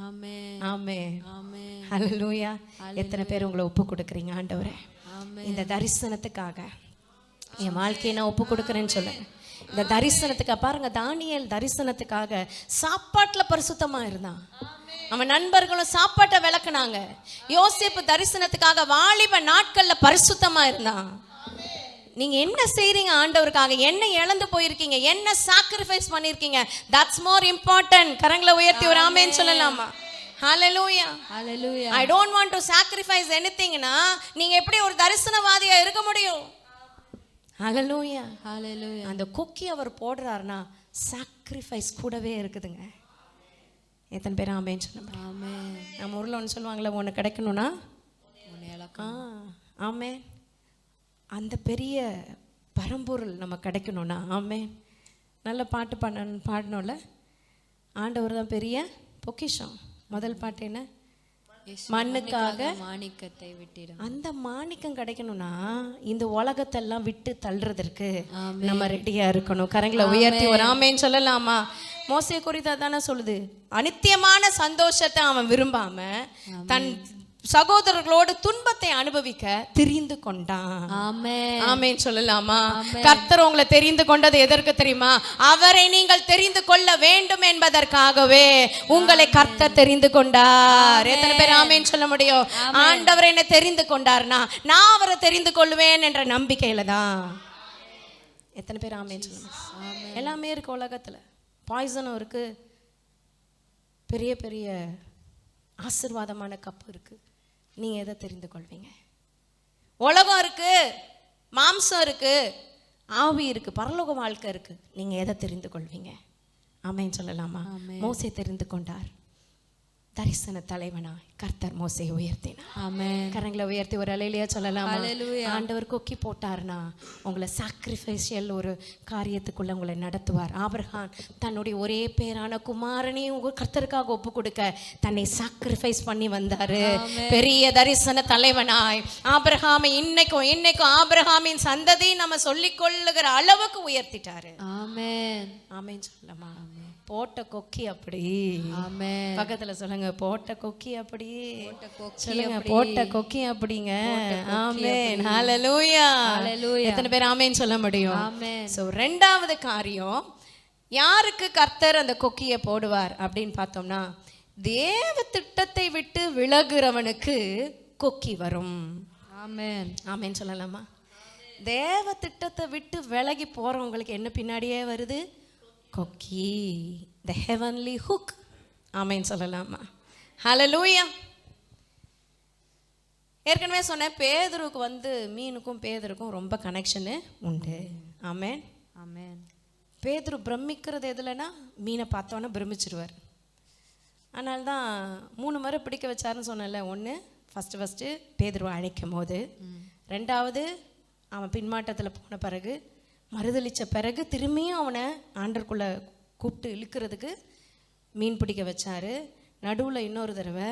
ஆமென், ஆமென், ஆமென். ஹalleluya. எத்தனை பேர் உங்களை ஒப்பு கொடுக்குறீங்க? ஆண்டவரே, இந்த தரிசனத்துக்காக என் வாழ்க்கையை நான் ஒப்பு கொடுக்குறேன்னு சொல்லுங்க. இந்த தரிசனத்துக்காக பாருங்க, தானியேல் தரிசனத்துக்காக சாப்பாட்டுல பரிசுத்தமா இருந்தான். அவன் நண்பர்களும் சாப்பாட்டை விளக்குனாங்க. யோசேப்பு தரிசனத்துக்காக வாலிப நாட்கள்ல பரிசுத்தமா இருந்தான். நீங்க என்ன செய்றீங்க ஆண்டவருக்காக, என்ன இழந்து போயிருக்கீங்க, என்ன சாக்ரிஃபைஸ் பண்ணிருக்கீங்க, தட்ஸ் மோர் இம்பார்ட்டன்ட். கரங்களை உயர்த்தி ஒரு ஆமென் சொல்லலாமா? ஹalleluya. Hallelujah. I don't want to sacrifice anythingனா நீங்க எப்படி ஒரு தரிசனவாதியா இருக்க முடியும்? ஹalleluya. Hallelujah. அந்த கொக்கி அவர் போடுறாருன்னா சாக்ரிஃபைஸ் கூடவே இருக்குதுங்க. எத்தனை பேர் ஆமென் சொல்லுங்க? ஆமென். நம்ம ஊர்ல ஒன்று சொல்லுவாங்களே, ஒன்று கிடைக்கணும்னா உன்னை இழக்க ஆமென், அந்த பெரிய பரம்பொருள் நம்ம கிடைக்கணும்னா ஆமென். நல்ல பாட்டு பாடணும்ல, ஆண்டவர் தான் பெரிய பொக்கிஷம். முதல் பாட்டு என்ன? மண்ணுக்காக மாணிக்கத்தை விட்டிடும். அந்த மாணிக்கம் கிடைக்கணும்னா இந்த உலகத்தெல்லாம் விட்டு தள்ளுறதற்கு நம்ம ரெடியா இருக்கணும். கரங்களை உயர்த்தி ஒரு ஆமென் சொல்லலாமா? மோசே குறித்து தானே சொல்லுது, அநித்தியமான சந்தோஷத்தை அவன் விரும்பாம தன் சகோதரர்களோடு துன்பத்தை அனுபவிக்க தெரிந்து கொண்டான். ஆமென். ஆமென் சொல்லலாமா? கர்த்தர் உங்களை தெரிந்து கொண்டது எதற்கு தெரியுமா? அவரை நீங்கள் தெரிந்து கொள்ள வேண்டும் என்பதற்காகவே உங்களை கர்த்தர் தெரிந்து கொண்டார். எத்தனை பேர் ஆமென் சொல்ல முடியும்? ஆண்டவர் என்னை தெரிந்து கொண்டார்னா நான் அவரை தெரிந்து கொள்வேன் என்ற நம்பிக்கையில தான். எத்தனை பேர் ஆமென் சொல்லுங்க? எல்லாமே இருக்கு உலகத்துல, பாய்சனும் இருக்கு, பெரிய பெரிய ஆசீர்வாதமான கப்பு இருக்கு. நீங்க எதை தெரிந்து கொள்வீங்க? உலகம் இருக்கு, மாம்சம் இருக்கு, ஆவி இருக்கு, பரலோக வாழ்க்கை இருக்கு. நீங்க எதை தெரிந்து கொள்வீங்க? ஆமென் சொல்லலாமா? மோசே தெரிந்து கொண்டார். தரிசன தலைவனாய் கர்த்தர் மோசேயை உயர்த்தினார். ஆமென். கரங்களை உயர்த்தி ஒரு அலையிலேயே சொல்லலாமா? ஹalleluya. ஆண்டவர் கொக்கி போட்டார்னா உங்களை சாக்ரிஃபைஷியல் ஒரு காரியத்துக்குள்ள உங்களை நடத்துவார். ஆபிரகாம் தன்னுடைய ஒரே பேரான குமாரனையும் உங்க கர்த்தருக்காக ஒப்பு கொடுக்க தன்னை சாக்ரிஃபைஸ் பண்ணி வந்தாரு. பெரிய தரிசன தலைவனாய் ஆபிரகாமை இன்னைக்கும் ஆபிரகாமின் சந்ததி நம்ம சொல்லிக் கொள்ளுகிற அளவுக்கு உயர்த்திட்டாரு. ஆமென். ஆமென் சொல்லலாமா? போட்ட கொக்கி அப்படி. ஆமென். பக்கத்துல சொல்லுங்க, போட்ட கொக்கி அப்படி. கொக்கி சொல்லுங்க, போட்ட கொக்கி அப்படிங்க. ஆமென். ஹalleluya. ஹalleluya. எத்தனை பேர் ஆமென் சொல்ல முடியும்? ஆமென். சோ ரெண்டாவது காரியம், யாருக்கு கர்த்தர் அந்த கொக்கியை போடுவார் அப்படின்னு பார்த்தோம்னா, தேவ திட்டத்தை விட்டு விலகுறவனுக்கு கொக்கி வரும். ஆமென். ஆமென் சொல்லலாமா? தேவ திட்டத்தை விட்டு விலகி போறவங்களுக்கு என்ன பின்னாடியே வருது? கொக்கி, the heavenly hook. ஆமென் சொல்லலாமா? ஹalleluya. ஏற்கனவே சொன்னேன், பேதுருக்கு மீனுக்கும் பேதுருக்கும் ரொம்ப கனெக்ஷனு உண்டு. ஆமென். ஆமென். பேதுரு பிரமிக்கிறது எதுலன்னா, மீனை பார்த்தோன்னே பிரமிச்சிருவார். அதனால தான் 3 முறை பிடிக்க வச்சாருன்னு சொன்னல. ஒன்று ஃபஸ்ட்டு பேதுருவை அழைக்கும் போது, ரெண்டாவது அவன் பின்மாட்டத்தில் போன பிறகு, மறுதளித்த பிறகு திரும்பியும் அவனை ஆண்டருக்குள்ளே கூப்பிட்டு இழுக்கிறதுக்கு மீன் பிடிக்க வச்சாரு. நடுவில் இன்னொரு தடவை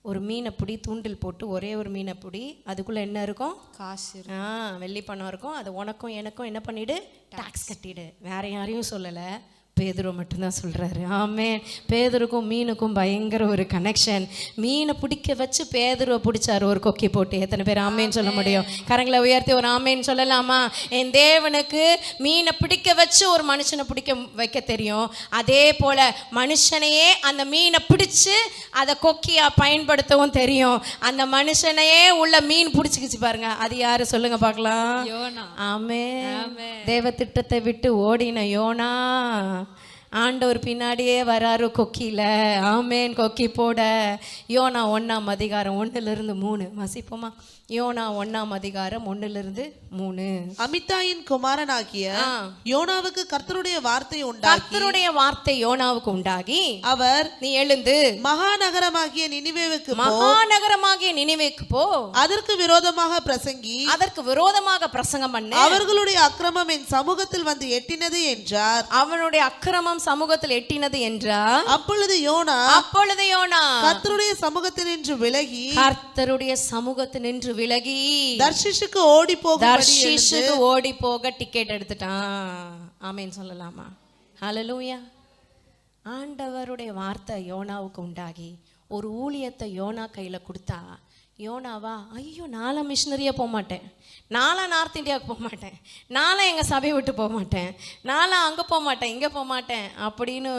ஒரு மீனை பிடி, தூண்டில் போட்டு ஒரே ஒரு மீனை பிடி, அதுக்குள்ளே என்ன இருக்கும்? காசு. வெள்ளி பணம் இருக்கும். அது உனக்கும் எனக்கும் என்ன பண்ணிவிடு? டாக்ஸ் கட்டிடு. வேற யாரையும் சொல்லலை, பேதுரு மட்டும்தான் சொல்கிறாரு. ஆமென். பேதுருக்கும் மீனுக்கும் பயங்கர ஒரு கனெக்ஷன். மீனை பிடிக்க வச்சு பேதுருவை பிடிச்சாரு ஒரு கொக்கி போட்டு. எத்தனை பேர் ஆமேன்னு சொல்ல முடியும்? கரங்களை உயர்த்தி ஒரு ஆமேன்னு சொல்லலாமா? என் தேவனுக்கு மீனை பிடிக்க வச்சு ஒரு மனுஷனை பிடிக்க வைக்க தெரியும். அதே போல் மனுஷனையே அந்த மீனை பிடிச்சு அதை கொக்கியாக பயன்படுத்தவும் தெரியும். அந்த மனுஷனையே உள்ள மீன் பிடிச்சிக்கிச்சு பாருங்க. அது யாரு சொல்லுங்க பார்க்கலாம்? யோனா. ஆமென். தேவ திட்டத்தை விட்டு ஓடின யோனா ஆண்டவர் பின்னாடியே வராரு கொக்கியில். ஆமேன். கொக்கி போட. யோனா 1ஆம் அதிகாரம் 1-3 வாசிப்போமா? யோனா 1ஆம் அதிகாரம் 1-3. அமித்தாயின் குமாரனாகிய யோனாவுக்கு கர்த்தருடைய வார்த்தை உண்டாகி, கர்த்தருடைய வார்த்தை யோனாவுக்கு உண்டாகி, அவர் நீ எழுந்து மகாநகரமாகிய நினிவேக்கு போ, அதற்கு விரோதமாக பிரசங்கி, அதற்கு விரோதமாக பிரசங்கம் பண்ணு, அவர்களுடைய அக்கிரமம் என் சமூகத்தில் வந்து எட்டினது என்றார். அவனுடைய அக்கிரமம் சமூகத்தில் எட்டினது என்றார். அப்பொழுது யோனா கர்த்தருடைய சமூகத்தினின்று விலகி தர்ஷீஷுக்கு ஓடி போக டிக்கெட் எடுத்துட்டான். ஆமென் சொல்லலாமா? ஹல்லேலூயா. ஆண்டவருடைய வார்த்தை யோனாவுக்கு உண்டாகி ஒரு ஊழியத்தை யோனா கையில கொடுத்தா யோனாவா, ஐயோ நானும் மிஷினரியாக போக மாட்டேன், நானும் நார்த் இந்தியாவுக்கு போக மாட்டேன், நானும் எங்கள் சபையை விட்டு போக மாட்டேன், நானும் அங்கே போக மாட்டேன், இங்கே போக மாட்டேன் அப்படின்னு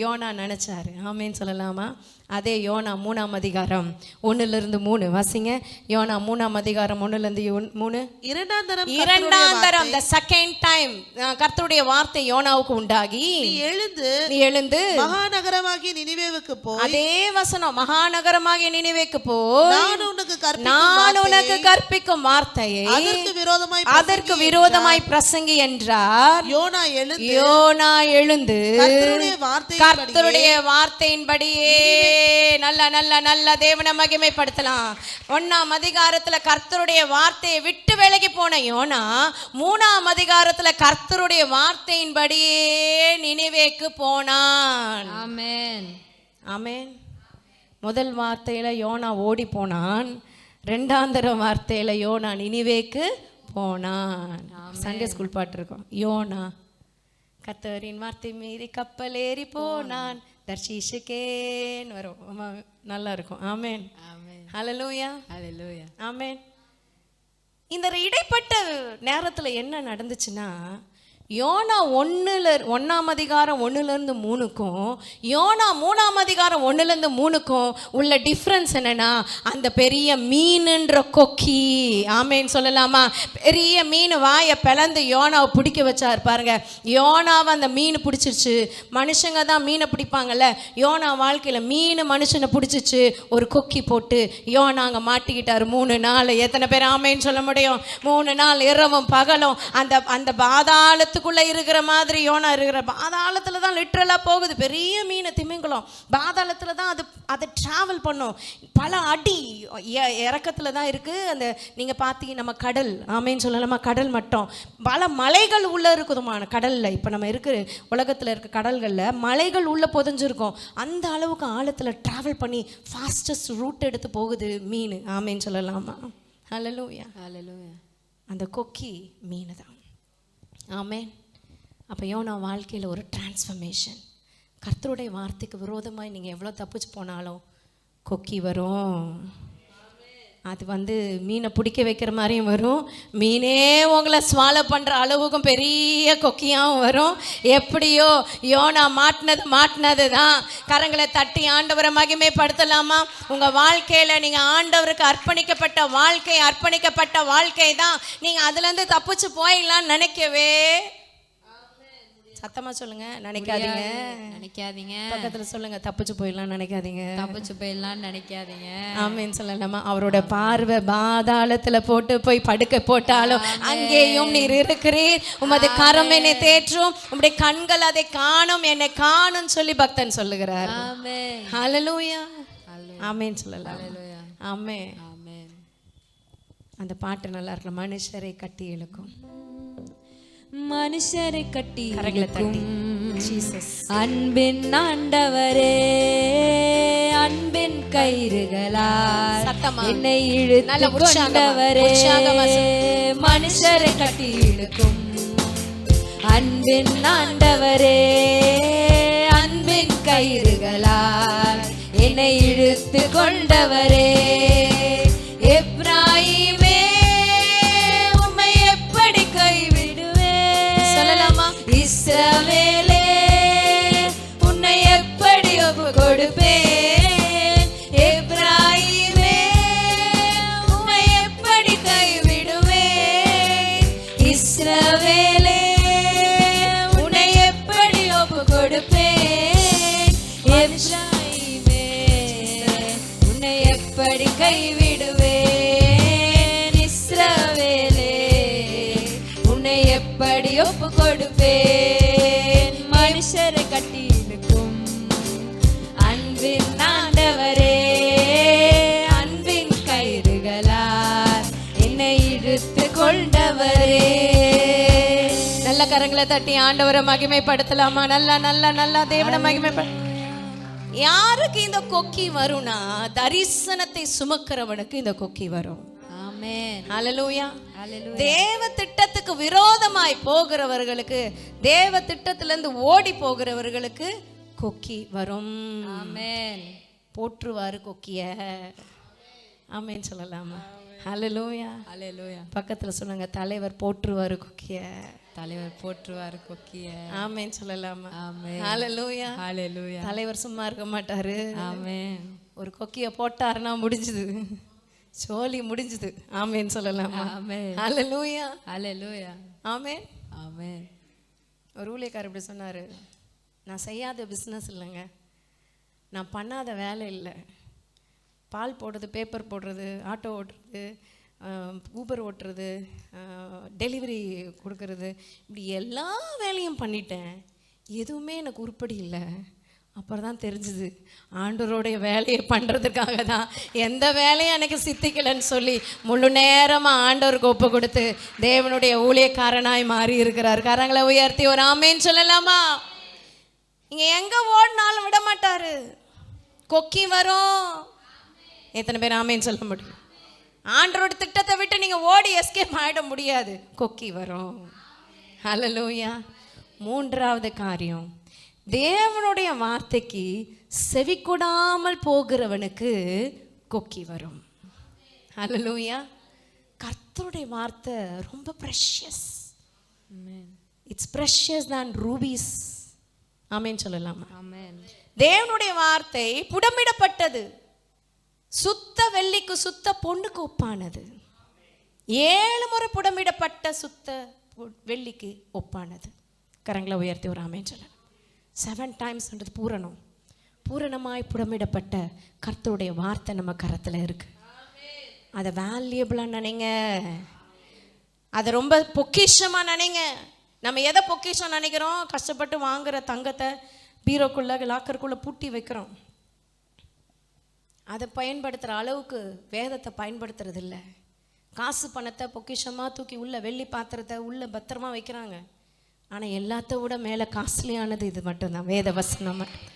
யோனா நினச்சாரு. ஆமேன்னு சொல்லலாமா? அதே யோனா 3ஆம் அதிகாரம் 1-3 வாசிங்க. யோனா 3ஆம் அதிகாரம் 1-3. இரண்டாம் தரம் the second time கர்த்தருடைய வார்த்தை யோனாவுக்கு உண்டாகி, நீ எழுந்து மகாநகரமாகிய நினிவேவுக்கு போ. அதே வசனம், மகாநகரமாகிய நினிவேக்கு போ, நான் உனக்கு கற்பிக்கும் வார்த்தையை அதற்கு விரோதமாய் பிரசங்கி என்றார். யோனா எழுந்து கர்த்தருடைய வார்த்தையின்படியே நல்ல நல்ல நல்ல தேவனை மகிமைப்படுத்தலாம். 1ஆம் அதிகாரத்துல கர்த்தருடைய வார்த்தையை விட்டு விலகி போன யோனா 3ஆம் அதிகாரத்துல கர்த்தருடைய வார்த்தையின்படியே நினிவேக்கு போனான். ஆமென். ஆமென். முதல் வார்த்தையில யோனா ஓடி போனான், 2ஆம் வார்த்தையில யோனா நினிவேக்கு போனான். சண்டே ஸ்கூல் பாட்டு இருக்கும், யோனா கர்த்தரின் வார்த்தை மீறி கப்பல் ஏறி போனான் தர்ஷீஷுக்கேன்னு வரும், நல்லா இருக்கும். ஆமென். ஹல்லேலூயா, ஹல்லேலூயா, ஆமென். இந்த இடைப்பட்ட நேரத்துல என்ன நடந்துச்சுன்னா, யோனா 1ஆம் அதிகாரம் 1-3க்கும் யோனா 3ஆம் அதிகாரம் 1-3க்கும் உள்ள டிஃப்ரென்ஸ் என்னன்னா, அந்த பெரிய மீனுன்ற கொக்கி, ஆமேன்னு சொல்லலாமா, பெரிய மீன் வாயை பிளந்து யோனாவை பிடிக்க வச்சார் பாருங்க. யோனாவை அந்த மீன் பிடிச்சிருச்சு. மனுஷங்க தான் மீனை பிடிப்பாங்கல்ல, யோனா வாழ்க்கையில் மீன் மனுஷனை பிடிச்சிச்சு. ஒரு கொக்கி போட்டு யோனா அங்கே மாட்டிக்கிட்டார் 3 நாள். எத்தனை பேர் ஆமேன்னு சொல்ல முடியும்? 3 நாள் இரவும் பகலும் அந்த பாதாளத்து இருக்கிற மாதிரி யோனா இருக்கிற பாதாளத்துல தான் லிட்டரலா போகுது. பெரிய மீன் திமிங்கலம் பாதாளத்துல தான் அது டிராவல் பண்ணும். பல அடி இறக்கத்துல தான் இருக்கு. அந்த நீங்க பாத்தீங்க நம்ம கடல், ஆமேன்னு சொல்லலாமா, கடல் மட்டம் பல மலைகள் உள்ள இருக்குதுமான கடல்ல. இப்ப நம்ம இருக்கிற உலகத்துல இருக்க கடல்கள்ல மலைகள் உள்ள புதைஞ்சிருக்கும். அந்த அளவுக்கு ஆழத்துல டிராவல் பண்ணி ஃபாஸ்டஸ்ட் ரூட் எடுத்து போகுது மீன், ஆமேன்னு சொல்லலாமா. ஹல்லேலூயா, ஹல்லேலூயா. அந்த கொக்கி மீன் தான். ஆமென். அப்போ யோனா வாழ்க்கையில் ஒரு டிரான்ஸ்ஃபர்மேஷன். கர்த்தருடைய வார்த்தைக்கு விரோதமாக நீங்கள் எவ்வளோ தப்பிச்சு போனாலும் கொக்கி வரும். அது மீனை பிடிக்க வைக்கிற மாதிரியும் வரும், மீனே உங்களை ஸ்வாலோ பண்ணுற அளவுக்கும் பெரிய கொக்கியாகவும் வரும். எப்படியோ யோனா மாட்டினது தான். கரங்களை தட்டி ஆண்டவரை மகிமைப்படுத்தலாமா? உங்கள் வாழ்க்கையில் நீங்கள் ஆண்டவருக்கு அர்ப்பணிக்கப்பட்ட வாழ்க்கை தான். நீங்கள் அதுலேருந்து தப்பிச்சு போயிடலான்னு நினைக்கவே, சத்தமா சொல்லுங்க, நினைக்காதீங்க. பக்கத்துல சொல்லுங்க, தப்பிச்சு போயிடலாம் நினைக்காதீங்க. ஆமென் சொல்லலாமா? அவரோட பார்வை பாதாளத்துல போய் படுக்க போட்டாலும் அங்கேயும் நீர் இருக்கிறீர். உமது கரம் என்னை தேற்றும், உம்முடைய கண்கள் அதை காணும், என்னை காணும் சொல்லி பக்தன் சொல்லுகிறார். ஹல்லேலூயா, ஆமென் சொல்லலாம். ஆமென். அந்த பாட்டு நல்லா இருக்கு. மனுஷரை கட்டி இழுக்கும், மனுஷரை கட்டி இழுக்கும் அன்பின் ஆண்டவரே, அன்பின் கயிறுகளால் என்னை இழுத்து கொண்டவரே, மனுஷரை கட்டி இழுக்கும் அன்பின் ஆண்டவரே, அன்பின் கயிறுகளால் என்னை இழுத்து கொண்டவரே. எப்ராயிமே உம்மை எப்படி கைவிடுவேன்? சொல்லலாமா? இஸ்ரவேலே உன்னை எப்படி ஒப்பு கொடுப்பேன்? எப்ராயிமே உம்மை எப்படி கைவிடுவேன்? இஸ்ரவேலே உன்னை எப்படி ஒப்பு கொடுப்பேன்? எப்ராயிமே உன்னை எப்படி கைவிடுவேன்? இஸ்ரவேலே உன்னை எப்படி ஒப்பு கொடுப்பேன்? மனுஷரை கட்டி இழுக்கும் அன்பின் ஆண்டவரே, அன்பின் கயிறுகளால் என்னை இழுத்து கொண்டவரே. நல்ல கரங்களை தட்டி ஆண்டவரை மகிமைப்படுத்தலாமா? நல்லா தேவனை மகிமைப்பட. யாருக்கு இந்த கொக்கி வரும்னா, தரிசனத்தை சுமக்கிறவனுக்கு இந்த கொக்கி வரும். ஆமென். ஹல்லேலூயா. தேவ திட்டத்துக்கு விரோதமாய் போகிறவர்களுக்கு, தேவ திட்டத்திலிருந்து ஓடி போகிறவர்களுக்கு கொக்கி வரும். ஆமென். போற்றுவாரு கொக்கிய. ஆமென் சொல்லலாமா? ஹalleluya. ஹalleluya. பக்கத்துல சொன்னாங்க தலைவர் போற்றுவாரு கொக்கிய. தலைவர் போற்றுவார் கொக்கிய. ஆமென் சொல்லலாமா? ஆமென். ஹalleluya. ஹalleluya. தலைவர் சும்மா இருக்க மாட்டாரு. ஆமென். ஒரு கொக்கிய போட்டாருன்னா முடிஞ்சுது, சோலி முடிஞ்சுது. ஆமென் சொல்லலாமா? ஆமென். ஹalleluya. ஹalleluya. ஆமென். ஆமென். ஒரு ஊழியக்காரர் இப்படி சொன்னார், நான் செய்யாத பிஸ்னஸ் இல்லைங்க, நான் பண்ணாத வேலை இல்லை. பால் போடுறது, பேப்பர் போடுறது, ஆட்டோ ஓட்டுறது, ஊபர் ஓட்டுறது, டெலிவரி கொடுக்கறது, இப்படி எல்லா வேலையும் பண்ணிட்டேன், எதுவுமே எனக்கு உருப்படி இல்லை. அப்புறம் தான் தெரிஞ்சுது ஆண்டவருடைய வேலையை பண்ணுறதுக்காக தான் எந்த வேலையும் எனக்கு சித்திக்கலைன்னு சொல்லி முழு நேரமாக ஆண்டவருக்கு ஒப்பு கொடுத்து தேவனுடைய ஊழியக்காரனாய் மாறி இருக்கிறார். கரங்களை உயர்த்தி ஒரு ஆமேன்னு சொல்லலாமா? இங்கே எங்கே ஓடினாலும் விட மாட்டார். கொக்கி வரும். எத்தனை பேர் ஆமேன்னு சொல்ல முடியும்? ஆண்டவரோட திட்டத்தை விட்டு நீங்கள் ஓடி எஸ்கேப் ஆகிட முடியாது. கொக்கி வரும். ஹல்லேலூயா. மூன்றாவது காரியம், தேவனுடைய வார்த்தைக்கு செவி கொடாமல் போகிறவனுக்கு கொக்கி வரும். ஹல்லேலூயா. கர்த்தருடைய வார்த்தை ரொம்ப ப்ரெஷியஸ். இட்ஸ் ப்ரெஷியஸ் தான் ரூபீஸ். ஆமென் சொல்லலாமா? ஆமென். தேவனுடைய வார்த்தை புடமிடப்பட்டது, சுத்த வெள்ளிக்கு சுத்த பொண்ணுக்கு ஒப்பானது. 7 முறை புடமிடப்பட்ட சுத்த வெள்ளிக்கு ஒப்பானது. கரங்களை உயர்த்தி ஒரு ஆமென் சொல்லலாம். 7 டைம்ஸ்ன்றது பூரணம். பூரணமாய் புடமிடப்பட்ட கர்த்தருடைய வார்த்தை நம்ம கரத்தில் இருக்கு. அதை வேல்யூபிளாக நினைங்க, அதை ரொம்ப பொக்கிஷமாக நினைங்க. நம்ம எதை பொக்கிஷம் நினைக்கிறோம்? கஷ்டப்பட்டு வாங்குற தங்கத்தை பீரோக்குள்ளே லாக்கருக்குள்ளே பூட்டி வைக்கிறோம். அதை பயன்படுத்துகிற அளவுக்கு வேதத்தை பயன்படுத்துறது இல்லை. காசு பணத்தை பொக்கிஷமாக தூக்கி உள்ள வெள்ளி பாத்திரத்தை உள்ள பத்திரமா வைக்கிறாங்க. ஆனால் எல்லாத்த விட மேலே காஸ்ட்லியானது இது மட்டும்தான், வேத வசனம் மட்டும்.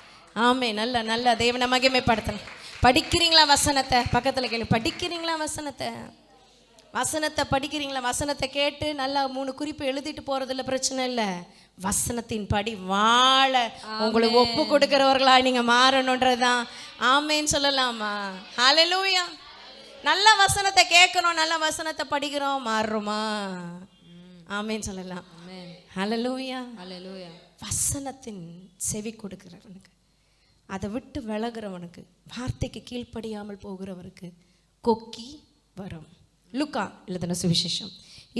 ஆமே. நல்ல நல்ல தேவனை மகிமைப்படுத்தணும். படிக்கிறீங்களா வசனத்தை? பக்கத்தில் கேள்வி, படிக்கிறீங்களா வசனத்தை? வசனத்தை படிக்கிறீங்களா? வசனத்தை கேட்டு நல்லா 3 குறிப்பு எழுதிட்டு போகிறதுல பிரச்சனை இல்லை. வசனத்தின் படி வாழ உங்களுக்கு ஒப்பு கொடுக்கிறவர்களா நீங்கள் மாறணுன்றது தான். ஆமேன்னு சொல்லலாமா? ஹல்லேலூயா. நல்ல வசனத்தை கேட்குறோம், நல்ல வசனத்தை படிக்கிறோம், மாறுறோமா? ஆமேன்னு சொல்லலாம். ஹல்லேலூயா. ஹல்லேலூயா. வசனத்தின் செவி கொடுக்கிறவனுக்கு, அதை விட்டு விலகிறவனுக்கு, வார்த்தைக்கு கீழ்ப்படியாமல் போகிறவருக்கு கொக்கி வரும். லூக்கா எழுதின சுவிசேஷம்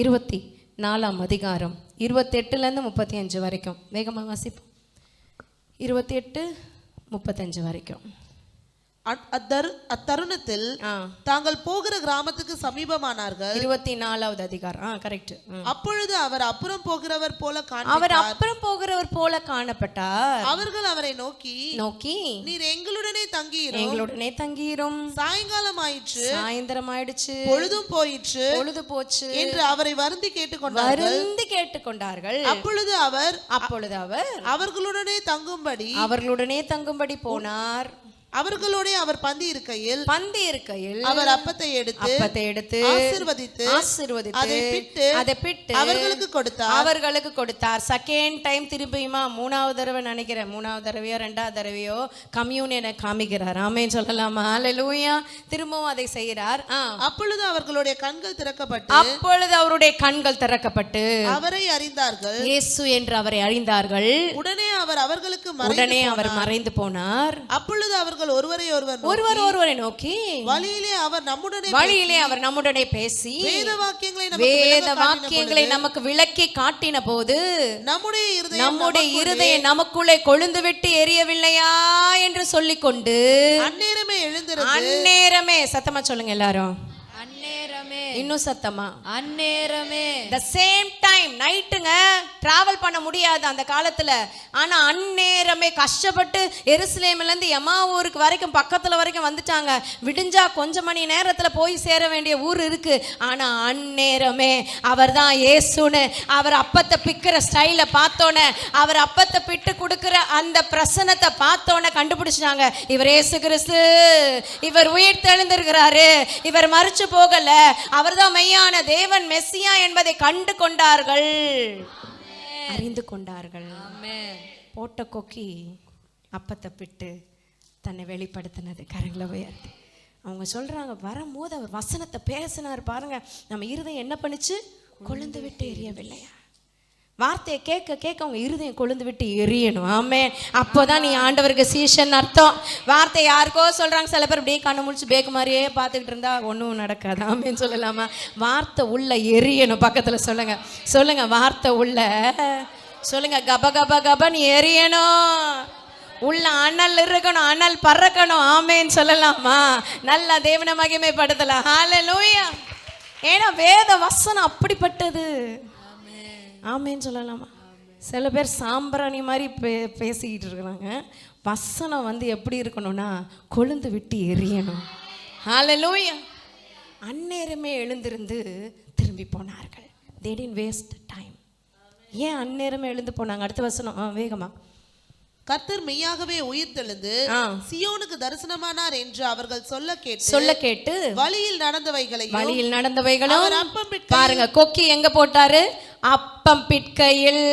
24ஆம் அதிகாரம் 28லேருந்து 35 வரைக்கும் வேகமாக வாசிப்போம். 28-35 வரைக்கும். அத்தருணத்தில் தாங்கள் போகிற கிராமத்துக்கு சமீபமானார்கள். 24வது அதிகாரம். கரெக்ட். அப்பொழுது அவர் அப்புறம் போகிறவர் போல காணப்பட்டார். அவர்கள் அவரை நோக்கி நீர் எங்களுடனே தங்கியிரும், சாயங்காலம் ஆயிடுச்சு, பொழுதும் போயிற்று, பொழுது போச்சு என்று அவரை வருந்தி கேட்டுக்கொண்டார்கள். அப்பொழுது அவர் அவர்களுடனே தங்கும்படி போனார். அவர்களோட அவர் பந்தி இருக்கையில் அவர் அப்பத்தை எடுத்து ஆசீர்வதித்து அதை பிட்டு அவர்களுக்கு கொடுத்தார். செகண்ட் டைம் திரும்பியுமா? 3வது தடவை நினைக்கிறேன், 3வது தடவையோ 2வது தடவையோ கம்யூனியனை காமிக்கிறார். ஆமென் சொல்லலாமா? ஹல்லேலூயா. திரும்பவும் அதை செய்கிறார். அப்பொழுது அவர்களுடைய கண்கள் திறக்கப்பட்டு அவரை அறிந்தார்கள். இயேசு என்று அவரை அறிந்தார்கள். உடனே அவர் மறைந்து போனார். அப்பொழுது அவர்கள் ஒருவரை நோக்கி வழியிலே அவர் நம்முடனே பேசி வேத வாக்கியங்களை நமக்கு விளக்கி காட்டின போது நம்முடைய இருதயம் நமக்குள்ளே கொழுந்து விட்டு எரியவில்லையா என்று சொல்லிக்கொண்டு அந்நேரமே சத்தமா சொல்லுங்க எல்லாரும். இன்னும் சத்தமா? அந்நேரமே. the same time நைட்டுங்க டிராவல் பண்ண முடியாது அந்த காலத்துல. ஆனா அந்நேரமே கஷ்டப்பட்டு எருசலேம்ல இருந்து எமாவூருக்கு வரைக்கும் பக்கத்துல வரைக்கும் வந்துட்டாங்க. விடிஞ்சா கொஞ்சம் மணி நேரத்துல போய் சேர வேண்டிய ஊர் இருக்கு. ஆனா அந்நேரமே அவர் தான் இயேசுன்னு அவர் அப்பத்தை பிக்கிற ஸ்டைல பார்த்தோன்னே, அவர் அப்பத்தை பிட்டு கொடுக்கிற அந்த பிரசனத்தை பார்த்தோன்னே கண்டுபிடிச்சாங்க, இவர் இயேசு கிறிஸ்து, இவர் உயிர் தெழுந்திருக்கிறாரு, இவர் மரிச்சு போகல, அவர்தான் மெய்யான தேவன் மெஸ்ஸியா என்பதை கண்டு கொண்டார்கள், அறிந்து கொண்டார்கள். போட்ட கொக்கி அப்பத்தை பிட்டு தன்னை வெளிப்படுத்தினது. கரங்களை உயர்த்தி அவங்க சொல்றாங்க, வரும்போது அவர் வசனத்தை பேசினார் பாருங்க, நம்ம இருதயம் என்ன பண்ணுச்சு? கொழுந்து விட்டு எரியவில்லையா? வார்த்தையை கேட்க கேட்க அவங்க இருதயம் கொழுந்து விட்டு எரியணும். ஆமே, அப்போதான் நீ ஆண்டவருக்கு சீஷன் அர்த்தம். வார்த்தை யாருக்கோ சொல்றாங்க, சில பேர் அப்படியே கண்ணு முடிச்சு பேக்கு மாதிரியே பார்த்துக்கிட்டு இருந்தா ஒன்றும் நடக்காது. ஆமேன்னு சொல்லலாமா? வார்த்தை உள்ள எரியணும். பக்கத்துல சொல்லுங்க, சொல்லுங்க, வார்த்தை உள்ள சொல்லுங்க, கப கப கபன்னு எரியணும். உள்ள அனல் இருக்கணும், அனல் பறக்கணும். ஆமேன்னு சொல்லலாமா? நல்லா தேவனை மகிமைப்படுத்தலாம். ஹல்லேலூயா. ஏன்னா வேத வசனம் அப்படிப்பட்டது. ஆமேன்னு சொல்லலாமா? சில பேர் சாம்பிராணி மாதிரி பேசிக்கிட்டு இருக்கிறாங்க. வசனம் வந்து எப்படி இருக்கணும்னா கொழுந்து விட்டு எரியணும். ஹல்லேலூயா. அந்நேரமே எழுந்திருந்து திரும்பி போனார்கள். they didn't waste time. ஏன் அந்நேரமே எழுந்து போனாங்க? அடுத்த வசனம் வேகமா. கர்த்தர் மெய்யாகவே உயிர்த்தெழுந்து சியோனுக்கு தரிசனமானார் என்று அவர்கள் சொல்ல கேட்டு வழியில் நடந்தவைகளும் பாருங்க, கொக்கி எங்க போட்டாரு? அப்பம் பிட்கையில்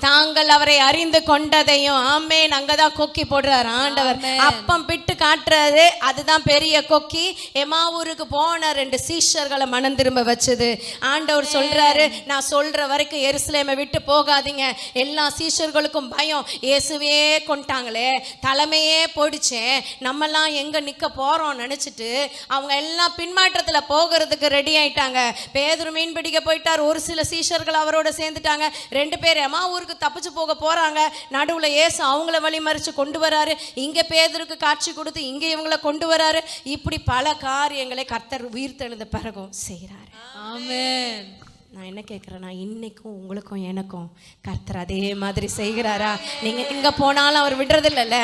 தாங்கள் அவரை அறிந்து கொண்டதையும். ஆமேன். அங்கதான் கொக்கி போடுறாரு ஆண்டவர். அப்பம் பிட்டு காட்டுறது, அதுதான் பெரிய கொக்கி. எமாவூருக்கு போன 2 சீஷர்களை மனம் திரும்ப வச்சது. ஆண்டவர் சொல்றாரு, நான் சொல்ற வரைக்கும் எருசலேமை விட்டு போகாதீங்க. எல்லா சீஷர்களுக்கும் பயம், இயேசுவே கொண்டாங்களே, தலைமையே போயிடுச்சே, நம்மெல்லாம் எங்க நிக்க போறோம் நினைச்சிட்டு அவங்க எல்லாம் பின்மாற்றத்துல போகிறதுக்கு ரெடி ஆயிட்டாங்க. பேதுரு மீன் பிடிக்க போயிட்டார். ஒரு சில சீஷர்கள் அவரோட சேர்ந்துட்டாங்க. 2 பேர் எமாவூருக்கு தப்பிச்சு போக போறாங்க. நடுவுல இயேசு அவங்கள வழி மறிச்சு கொண்டு வராரு. இங்க பேதுருக்கு காட்சி கொடுத்து இங்க இவங்களை கொண்டு வராரு. இப்படி பல காரியங்களை கர்த்தர் உயிர்த்தெழுந்த பிறகும் செய்யறாரு. ஆமென். நான் என்ன கேட்குறேன்னா, இன்னைக்கும் உங்களுக்கும் எனக்கும் கர்த்தர் அதே மாதிரி செய்கிறாரா? நீங்க எங்க போனாலும் அவர் விடுறது இல்லைல்ல,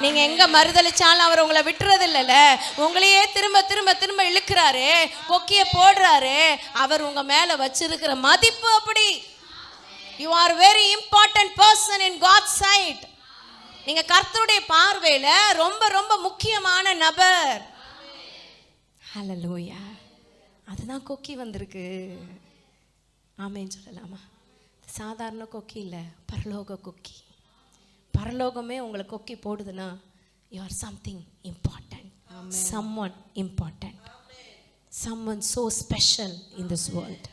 நீங்க எங்க மறுதளிச்சாலும் அவர் உங்களை விட்டுறது இல்லைல்ல, உங்களையே திரும்ப திரும்ப திரும்ப இழுக்கிறாரு, கொக்கிய போடுறாரு. அவர் உங்க மேல வச்சிருக்கிற மதிப்பு அப்படி. You are very important person in God's sight. நீங்க கர்த்தருடைய பார்வையில ரொம்ப ரொம்ப முக்கியமான நபர். ஹல்லேலூயா. அதுதான் கொக்கி வந்திருக்கு. ஆமேன்னு சொல்லலாமா? சாதாரண கொக்கி இல்லை, பரலோக கொக்கி. பரலோகமே உங்களை கொக்கி போடுதுன்னா you are something important, someone important, someone so special in this world.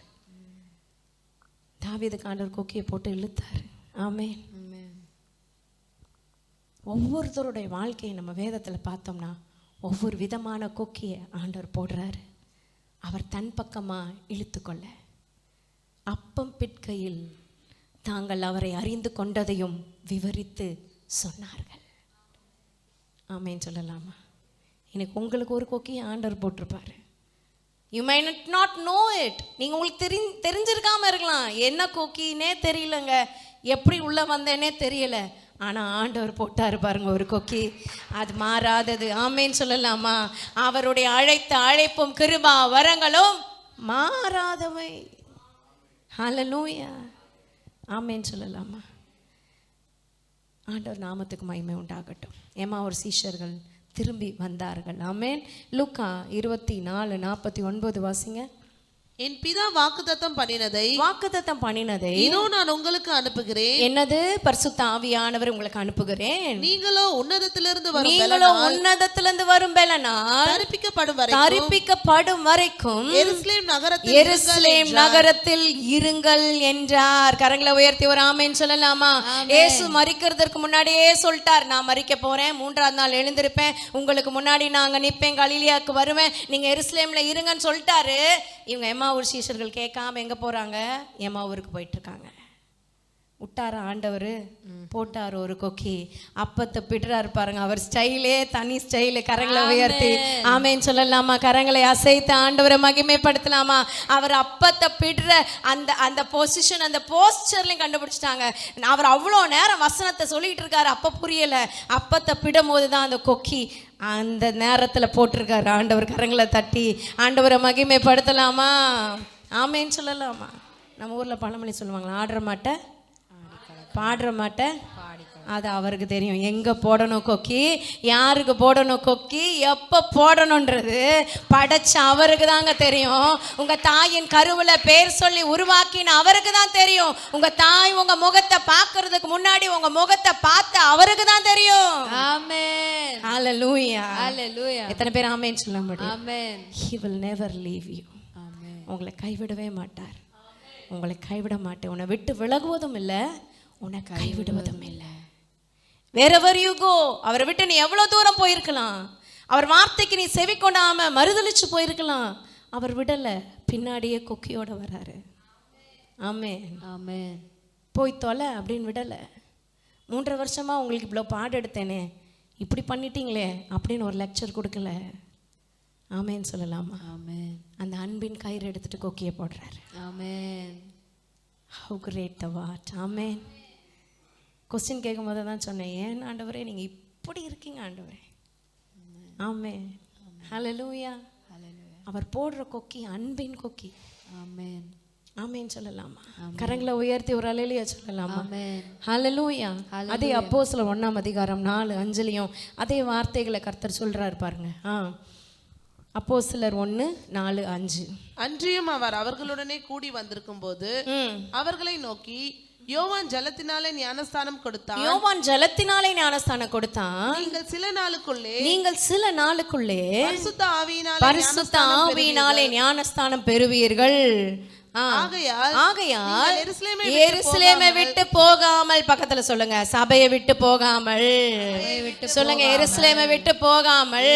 தாவீதுக்கு ஆண்டவர் கொக்கியை போட்டு இழுத்தாரு. ஆமென். ஒவ்வொருத்தருடைய வாழ்க்கையை நம்ம வேதத்தில் பார்த்தோம்னா ஒவ்வொரு விதமான கொக்கியை ஆண்டவர் போடுறாரு. அவர் தன் பக்கமாக இழுத்துக்கொள்ள. அப்பம் பிட்கையில் தாங்கள் அவரை அறிந்து கொண்டதையும் விவரித்து சொன்னார்கள். ஆமேன்னு சொல்லலாமா? இன்னைக்கு உங்களுக்கு ஒரு கொக்கியை ஆண்டவர் போட்டிருப்பாரு. You may not know it. நீங்கள் உங்களுக்கு தெரிஞ்சிருக்காம இருக்கலாம். என்ன கொக்கின்னே தெரியலங்க, எப்படி உள்ள வந்தேனே தெரியல. ஆனால் ஆண்டவர் போட்டார் பாருங்க ஒரு கொக்கி, அது மாறாதது. ஆமேன்னு சொல்லலாமா? அவருடைய அழைத்த அழைப்பும் கிருபா வரங்களும் மாறாதவை. ஹல்லேலூயா. ஆமேன்னு சொல்லலாமா? ஆண்டவர் நாமத்துக்கு மகிமை உண்டாகட்டும். எம்மாவூர் சீஷர்கள் திரும்பி வந்தார்கள். ஆமேன். லூக்கா 24:49 வாசிங்க. என் பிதா வாக்குத்தத்தம் பண்ணினதை இதோ நான் உங்களுக்கு அனுப்புகிறேன். என்னது? பரிசுத்த ஆவியானவர் உங்களுக்கு அனுப்புகிறேன். நீங்களோ உன்னதத்திலிருந்து வரும் பெலனால் தரிப்பிக்கப்படும் வரைக்கும் எருசலேம் நகரத்தில் இருங்கள் என்றார். கரங்களை உயர்த்தி ஒரு ஆமென் சொல்லலாமா? இயேசு மரிக்கிறதுக்கு முன்னாடியே சொல்லிட்டார், நான் மரிக்க போறேன், 3ஆம் நாள் எழுந்திருப்பேன், உங்களுக்கு முன்னாடி நாங்க நிப்பேன், கலிலியாவுக்கு வருவேன், நீங்க எருசலேம்ல இருங்கன்னு சொல்லிட்டாரு. இவங்க எம்மாவூர் சீஷர்கள் கேட்காம எங்க போறாங்க? எம்மாவூருக்கு போயிட்டு இருக்காங்க. விட்டார ஆண்டவர், போட்டார் ஒரு கொக்கி, அப்பத்தை பிடுறாரு பாருங்க. அவர் ஸ்டைலே தனி ஸ்டைலு. கரங்களை உயர்த்தி ஆமேன்னு சொல்லலாமா? கரங்களை அசைத்து ஆண்டவரை மகிமைப்படுத்தலாமா? அவர் அப்பத்தை பிடுற அந்த பொசிஷன், அந்த போஸ்டர்லையும் கண்டுபிடிச்சிட்டாங்க. அவர் அவ்வளோ நேரம் வசனத்தை சொல்லிட்டு இருக்காரு, அப்ப புரியல. அப்பத்தை பிடும் போதுதான் அந்த கொக்கி அந்த நேரத்தில் போட்டிருக்காரு ஆண்டவர். கரங்களை தட்டி ஆண்டவரை மகிமைப்படுத்தலாமா? ஆமேன்னு சொல்லலாமா? நம்ம ஊரில் பழமொழி சொல்லுவாங்களா, ஆடுற மாட்டை பாடுற மாட்டை. அது அவருக்கு தெரியும் எங்கே போடணும் கொக்கி, யாருக்கு போடணும் கொக்கி, எப்போ போடணுன்றது படைச்ச அவருக்கு தாங்க தெரியும். உங்கள் தாயின் கருவில் பேர் சொல்லி உருவாக்கின அவருக்கு தான் தெரியும். உங்கள் தாய் உங்கள் முகத்தை பார்க்கறதுக்கு முன்னாடி உங்கள் முகத்தை பார்த்த அவருக்கு தான் தெரியும். ஆமென். ஹalleluya Hallelujah. எத்தனை பேர் ஆமென் சொல்ல முடியும்? Amen. He will never leave you. Amen. உங்களை கைவிடவே மாட்டார். உங்களை கைவிட மாட்டேன். உன்னை விட்டு விலகுவதும் இல்லை, உன்னை கைவிடுவதும் இல்லை. wherever you go, அவரை விட்டு நீ எவ்வளவு தூரம் போயிருக்கலாம், அவர் வார்த்தைக்கு நீ செவி கொடாம மறுதலிச்சு போயிருக்கலாம், அவர் விடல, பின்னாடியே கொக்கியோட வராரு. ஆமென். Amen. போய் தொலை அப்படின்னு விடலை. 3 வருஷமா உங்களுக்கு இவ்வளோ பாடம் எடுத்தேனே, இப்படி பண்ணிட்டீங்களே அப்படின்னு ஒரு லெக்சர் கொடுக்கல. ஆமேன்னு சொல்லலாமா? Amen. அந்த அன்பின் கயிறு எடுத்துட்டு கொக்கியை போடுறாரு. Amen. How great the what. Amen. Question கேட்கும் போது தான் சொன்னேன், ஏன் ஆண்டவரே நீங்கள் இப்படி இருக்கீங்க ஆண்டவரே. ஆமேன். ஹalleluya. அவர் போடுற கொக்கி அன்பின் கொக்கி. Amen. ஆமேன் சொல்லலாமா? கரங்களை உயர்த்தி ஒரு அல்லேலூயா சொல்லலாமா? Amen. ஹalleluya. அதே அப்போஸ்தலர் 1ஆம் அதிகாரம் 4:5 அதே வார்த்தைகளை கர்த்தர் சொல்றாரு பாருங்க. அப்போஸ்தலர் 1:4-5. அன்றியும் அவர் அவர்களுடனே கூடி வந்திருக்கும் போது அவர்களை நோக்கி, யோவான் ஜலத்தினாலே ஞானஸ்தானம் கொடுத்தான். யோவான் ஜலத்தினாலே ஞானஸ்தானம் கொடுத்தான். நீங்கள் சில நாளுக்குள்ளே பரிசுத்த ஆவியினாலே ஞானஸ்தானம் பெறுவீர்கள். ஆகையால் எருசலேமை விட்டு போகாமல், பக்கத்துல சொல்லுங்க, சபையை விட்டு போகாமல் சொல்லுங்க, எருசலேமை விட்டு போகாமல்.